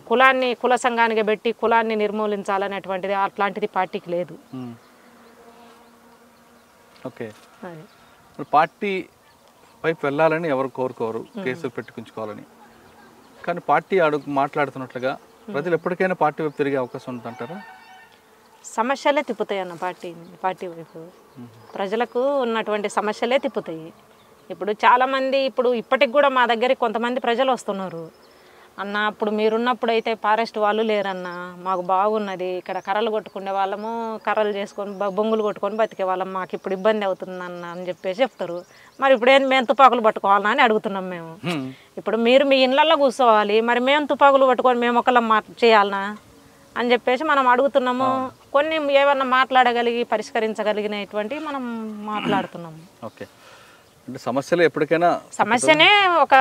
కులాన్ని కుల సంఘానికి పెట్టి కులాన్ని నిర్మూలించాలనేటువంటిది అట్లాంటిది పార్టీకి లేదు. ఓకే, పార్టీ వైపు వెళ్ళాలని ఎవరు కోరుకోరు, కేసులు పెట్టుకుంచుకోవాలని. కానీ పార్టీ మాట్లాడుతున్నట్లుగా ప్రజలు ఎప్పటికైనా పార్టీ వైపు తిరిగే అవకాశం ఉంటుందంటారా? సమస్యలే తిప్పుతాయి అన్న పార్టీ వైపు. ప్రజలకు ఉన్నటువంటి సమస్యలే తిప్పుతాయి. ఇప్పుడు చాలామంది ఇప్పటికి కూడా మా దగ్గరికి కొంతమంది ప్రజలు వస్తున్నారు. అన్న అప్పుడు మీరున్నప్పుడు అయితే ఫారెస్ట్ వాళ్ళు లేరన్న, మాకు బాగున్నది, ఇక్కడ కర్రలు కొట్టుకునే వాళ్ళము, కర్రలు చేసుకొని బొంగులు కొట్టుకొని బతికే వాళ్ళం, మాకు ఇప్పుడు ఇబ్బంది అవుతుందన్న అని చెప్పేసి చెప్తారు. మరి ఇప్పుడు మేము తుపాకులు పట్టుకోవాలన్నా అని అడుగుతున్నాం మేము. ఇప్పుడు మీరు మీ ఇళ్ళల్లో కూర్చోవాలి, మరి మేము తుపాకులు పట్టుకొని మేము ఒకళ్ళం చేయాలనా అని చెప్పేసి మనం అడుగుతున్నాము. కొన్ని ఏమన్నా మాట్లాడగలిగి పరిష్కరించగలిగినటువంటి మనం మాట్లాడుతున్నాము. ఓకే, అంటే సమస్యలు ఎప్పటికైనా సమస్యనే ఒక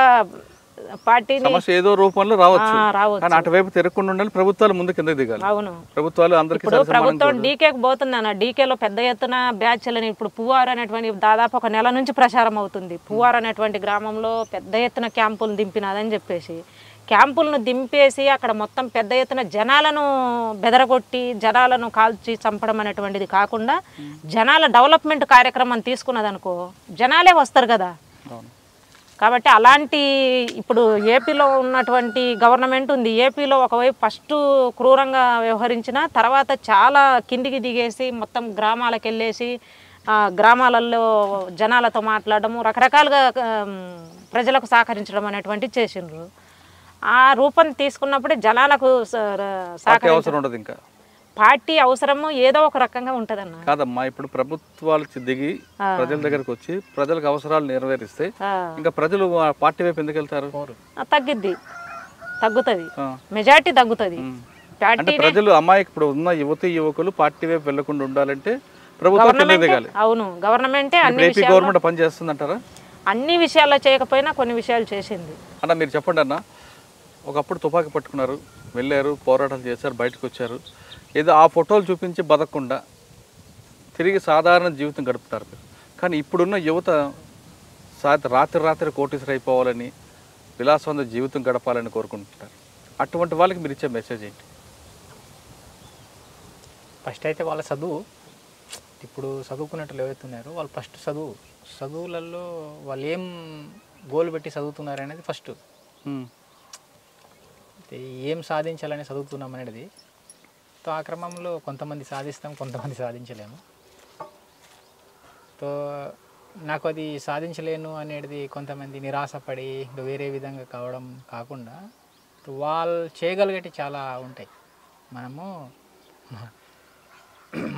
పార్టీ సమస్య ఏదో రూపంలో రావచ్చు, కానీ అటువైపు తిరగకుండా ఉండాలి. ప్రభుత్వాలు ముందు కిందకి దిగాలి. అవును, ప్రభుత్వాలు అందరికీ ప్రభుత్వం డీకేకి పోతుంది అన్న. డీకేలో పెద్ద ఎత్తున బ్యాచ్లని ఇప్పుడు పువ్వారు అనేటువంటి దాదాపు ఒక నెల నుంచి ప్రచారం అవుతుంది. పువ్వారు అనేటువంటి గ్రామంలో పెద్ద ఎత్తున క్యాంపులు దింపినదని చెప్పేసి క్యాంపులను దింపేసి అక్కడ మొత్తం పెద్ద ఎత్తున జనాలను బెదరగొట్టి జనాలను కాల్చి చంపడం అనేటువంటిది కాకుండా జనాల డెవలప్మెంట్ కార్యక్రమం తీసుకున్నదనుకో జనాలే వస్తారు కదా. కాబట్టి అలాంటి ఇప్పుడు ఏపీలో ఉన్నటువంటి గవర్నమెంట్ ఉంది. ఏపీలో ఒకవైపు ఫస్ట్ క్రూరంగా వ్యవహరించిన తర్వాత చాలా కిందికి దిగేసి మొత్తం గ్రామాలకు వెళ్ళేసి గ్రామాలలో జనాలతో మాట్లాడము, రకరకాలుగా ప్రజలకు సహకరించడం అనేటువంటిది చేసిండ్రు. ఆ రూపం తీసుకున్నప్పుడే జనాలకు సహకరించడం ఇంకా పార్టీ అవసరము ఏదో ఒక రకంగా ఉంటదన్న. కాదమ్మా, ఇప్పుడు ప్రభుత్వాలు దిగి ప్రజల దగ్గరకు వచ్చి ప్రజలకు అవసరాలు నెరవేరిస్తే ఇంకా ప్రజలు పార్టీ వైపు ఎందుకు వెళ్తారు? తగ్గుతుంది, మెజారిటీ తగ్గుతుంది. అంటే ప్రజలు ఇప్పుడు ఉన్న యువకులు పార్టీ వైపు వెళ్లకుండా ఉండాలంటే ప్రభుత్వం దిగాలి. అవును, గవర్నమెంటే గవర్నమెంట్ పని చేస్తుందంటారా? అన్ని విషయాల్లో చేయకపోయినా కొన్ని విషయాలు చేసింది అన్న. మీరు చెప్పండి అన్న, ఒకప్పుడు తుపాకీ పట్టుకున్నారు, వెళ్ళారు, పోరాటాలు చేశారు, బయటకు వచ్చారు, ఏదో ఆ ఫోటోలు చూపించి బతకకుండా తిరిగి సాధారణ జీవితం గడుపుతారు. కానీ ఇప్పుడున్న యువత రాత్రి కోటీశ్వర అయిపోవాలని, విలాసవంత జీవితం గడపాలని కోరుకుంటుంటారు. అటువంటి వాళ్ళకి మీరు ఇచ్చే మెసేజ్ ఏంటి? ఫస్ట్ అయితే వాళ్ళ చదువు, ఇప్పుడు చదువుకున్నట్లు ఎవరైతున్నారో వాళ్ళు ఫస్ట్ చదువులలో వాళ్ళు ఏం గోల్ పెట్టి చదువుతున్నారు అనేది ఫస్ట్. ఏం సాధించాలని చదువుతున్నాం అనేది. తో ఆ క్రమంలో కొంతమంది సాధిస్తాం, కొంతమంది సాధించలేము. తో నాకు అది సాధించలేను అనేది కొంతమంది నిరాశపడి ఇంకా వేరే విధంగా కావడం కాకుండా వాళ్ళు చేయగలిగేటి చాలా ఉంటాయి. మనము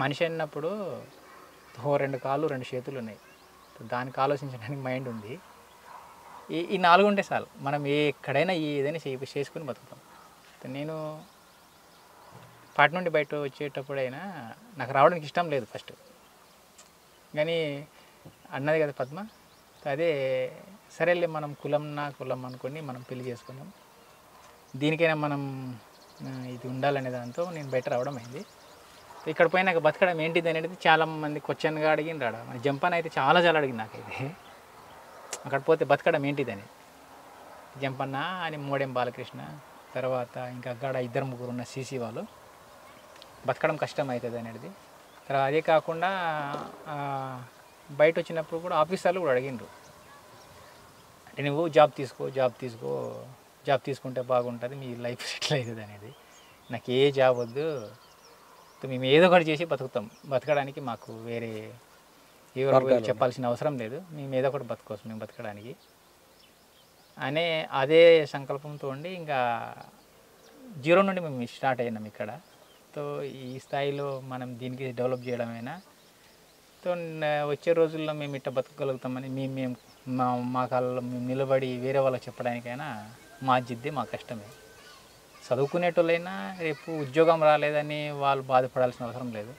మనిషి అన్నప్పుడు రెండు కాళ్ళు 2 చేతులు ఉన్నాయి, దానికి ఆలోచించడానికి మైండ్ ఉంది. ఈ 4 ఉంటే చాలు, మనం ఎక్కడైనా ఏదైనా చేసుకుని బతుకుతాం. నేను పాటి నుండి బయట వచ్చేటప్పుడైనా నాకు రావడానికి ఇష్టం లేదు ఫస్ట్, కానీ అన్నది కదా పద్మ, అదే సరేలే మనం కులం అనుకొని మనం పెళ్లి చేసుకున్నాం, దీనికైనా మనం ఇది ఉండాలనే దాంతో నేను బయట రావడం అయింది. ఇక్కడ పోయి నాకు బతకడం ఏంటిది అనేది చాలామంది క్వశ్చన్గా అడిగింది. మన జంపన్ అయితే చాలా అడిగింది నాకైతే, అక్కడ పోతే బతకడం ఏంటిదని. జంపన్న అని మోడెం బాలకృష్ణ, తర్వాత ఇంకా అక్కడ 2-3 ఉన్న సీసీ వాళ్ళు, బతకడం కష్టం అవుతుంది అనేది. తర్వాత అదే కాకుండా బయట వచ్చినప్పుడు కూడా ఆఫీసర్లు కూడా అడిగిండ్రు, అంటే నువ్వు జాబ్ తీసుకుంటే బాగుంటుంది, మీ లైఫ్ సెటిల్ అవుతుంది అనేది. నాకు ఏ జాబ్ వద్దు, మేము ఏదో ఒకటి చేసి బతకడానికి మాకు వేరే ఎవరు చెప్పాల్సిన అవసరం లేదు, మేము ఏదో ఒకటి బతకోవచ్చు మేము బతకడానికి అనే అదే సంకల్పంతో ఉండి ఇంకా 0 నుండి మేము స్టార్ట్ అయినాం ఇక్కడ. తో ఈ స్థాయిలో మనం దీనికి డెవలప్ చేయడమైనా సో వచ్చే రోజుల్లో మేము ఇట్లా బతకగలుగుతామని మేము మా కాళ్ళలో మేము నిలబడి వేరే వాళ్ళకి చెప్పడానికైనా మా జిద్దే మా కష్టమే. చదువుకునేటోళ్ళైనా రేపు ఉద్యోగం రాలేదని వాళ్ళు బాధపడాల్సిన అవసరం లేదు.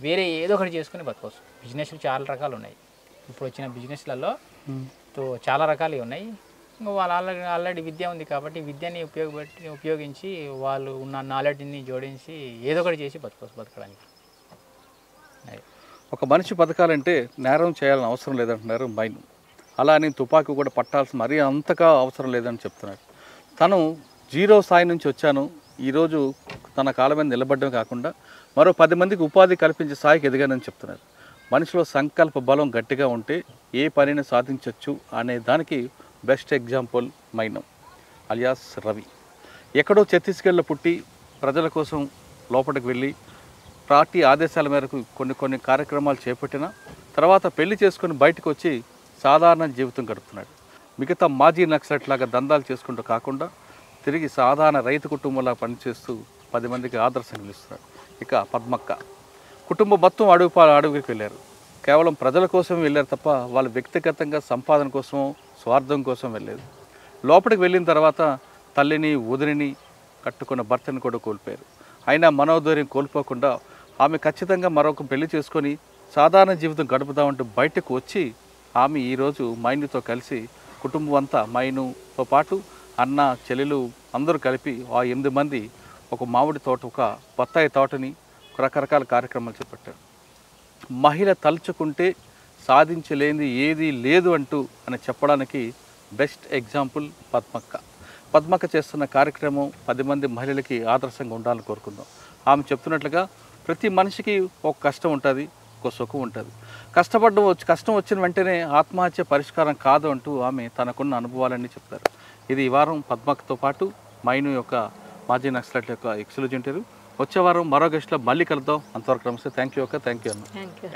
వేరే ఏదో ఒకటి చేసుకుని బతకవచ్చు. బిజినెస్లు చాలా రకాలు ఉన్నాయి. ఇప్పుడు వచ్చిన బిజినెస్లలో చాలా రకాలు ఉన్నాయి. ఇంకా వాళ్ళు ఆల్రెడీ విద్య ఉంది కాబట్టి విద్యని ఉపయోగించి వాళ్ళు ఉన్న నాలెడ్జ్ని జోడించి ఏదో ఒకటి చేసి బతకడానికి. ఒక మనిషి బతకాలంటే నేరం చేయాలని అవసరం లేదంటున్నారు మైను. అలా అని తుపాకీ కూడా పట్టాల్సిన మరీ అంతగా అవసరం లేదని చెప్తున్నారు. తను 0 స్థాయి నుంచి వచ్చాను, ఈరోజు తన కాళ్ళ మీద నిలబడడం కాకుండా మరో 10 మందికి ఉపాధి కల్పించే స్థాయికి ఎదిగానని చెప్తున్నారు. మనిషిలో సంకల్ప బలం గట్టిగా ఉంటే ఏ పనిని సాధించవచ్చు అనే దానికి బెస్ట్ ఎగ్జాంపుల్ మైనం అలియాస్ రవి. ఎక్కడో ఛత్తీస్గఢ్లో పుట్టి ప్రజల కోసం లోపలికి వెళ్ళి పార్టీ ఆదేశాల మేరకు కొన్ని కార్యక్రమాలు చేపట్టిన తర్వాత పెళ్లి చేసుకుని బయటకు వచ్చి సాధారణ జీవితం గడుపుతున్నాడు. మిగతా మాజీ నక్సలైట్ లాగా దందాలు చేసుకుంటూ కాకుండా తిరిగి సాధారణ రైతు కుటుంబంలా పనిచేస్తూ 10 మందికి ఆదర్శంగా నిలుస్తున్నాడు. ఇక పద్మక్క కుటుంబం మొత్తం అడుగుకి వెళ్ళారు. కేవలం ప్రజల కోసం వెళ్ళారు తప్ప వాళ్ళు వ్యక్తిగతంగా సంపాదన కోసం స్వార్థం కోసం వెళ్ళలేదు. లోపలికి వెళ్ళిన తర్వాత తల్లిని వదిలిని కట్టుకున్న భర్తని కూడా కోల్పోయారు. అయినా మనోధైర్యం కోల్పోకుండా ఆమె ఖచ్చితంగా మరొక పెళ్లి చేసుకొని సాధారణ జీవితం గడుపుదామంటూ బయటకు వచ్చి ఆమె ఈరోజు మైనుతో కలిసి కుటుంబం అంతా మైనుతో పాటు అన్న చెల్లెలు అందరూ కలిపి ఆ 8 మంది ఒక మామిడి తోట, ఒక బత్తాయి తోటని రకరకాల కార్యక్రమాలు చేపట్టారు. మహిళ తలుచుకుంటే సాధించలేనిది ఏదీ లేదు అంటూ అని చెప్పడానికి బెస్ట్ ఎగ్జాంపుల్ పద్మక్క చేస్తున్న కార్యక్రమం 10 మంది మహిళలకి ఆదర్శంగా ఉండాలని కోరుకుందాం. ఆమె చెప్తున్నట్లుగా ప్రతి మనిషికి ఒక కష్టం ఉంటుంది, ఒక సుఖం ఉంటుంది. కష్టం వచ్చిన వెంటనే ఆత్మహత్య పరిష్కారం కాదు అంటూ ఆమె తనకున్న అనుభవాలన్నీ చెప్తారు. ఇది ఈ వారం పద్మక్కతో పాటు మైను యొక్క మాజీ నక్సలైట్ యొక్క ఎక్స్క్లూజివ్ ఇంటర్వ్యూ. వచ్చే వారం మరో గెస్ట్లో మళ్ళీ కలుద్దాం. అంతవరకు నమస్తే. థ్యాంక్ యూ అన్న. Thank you.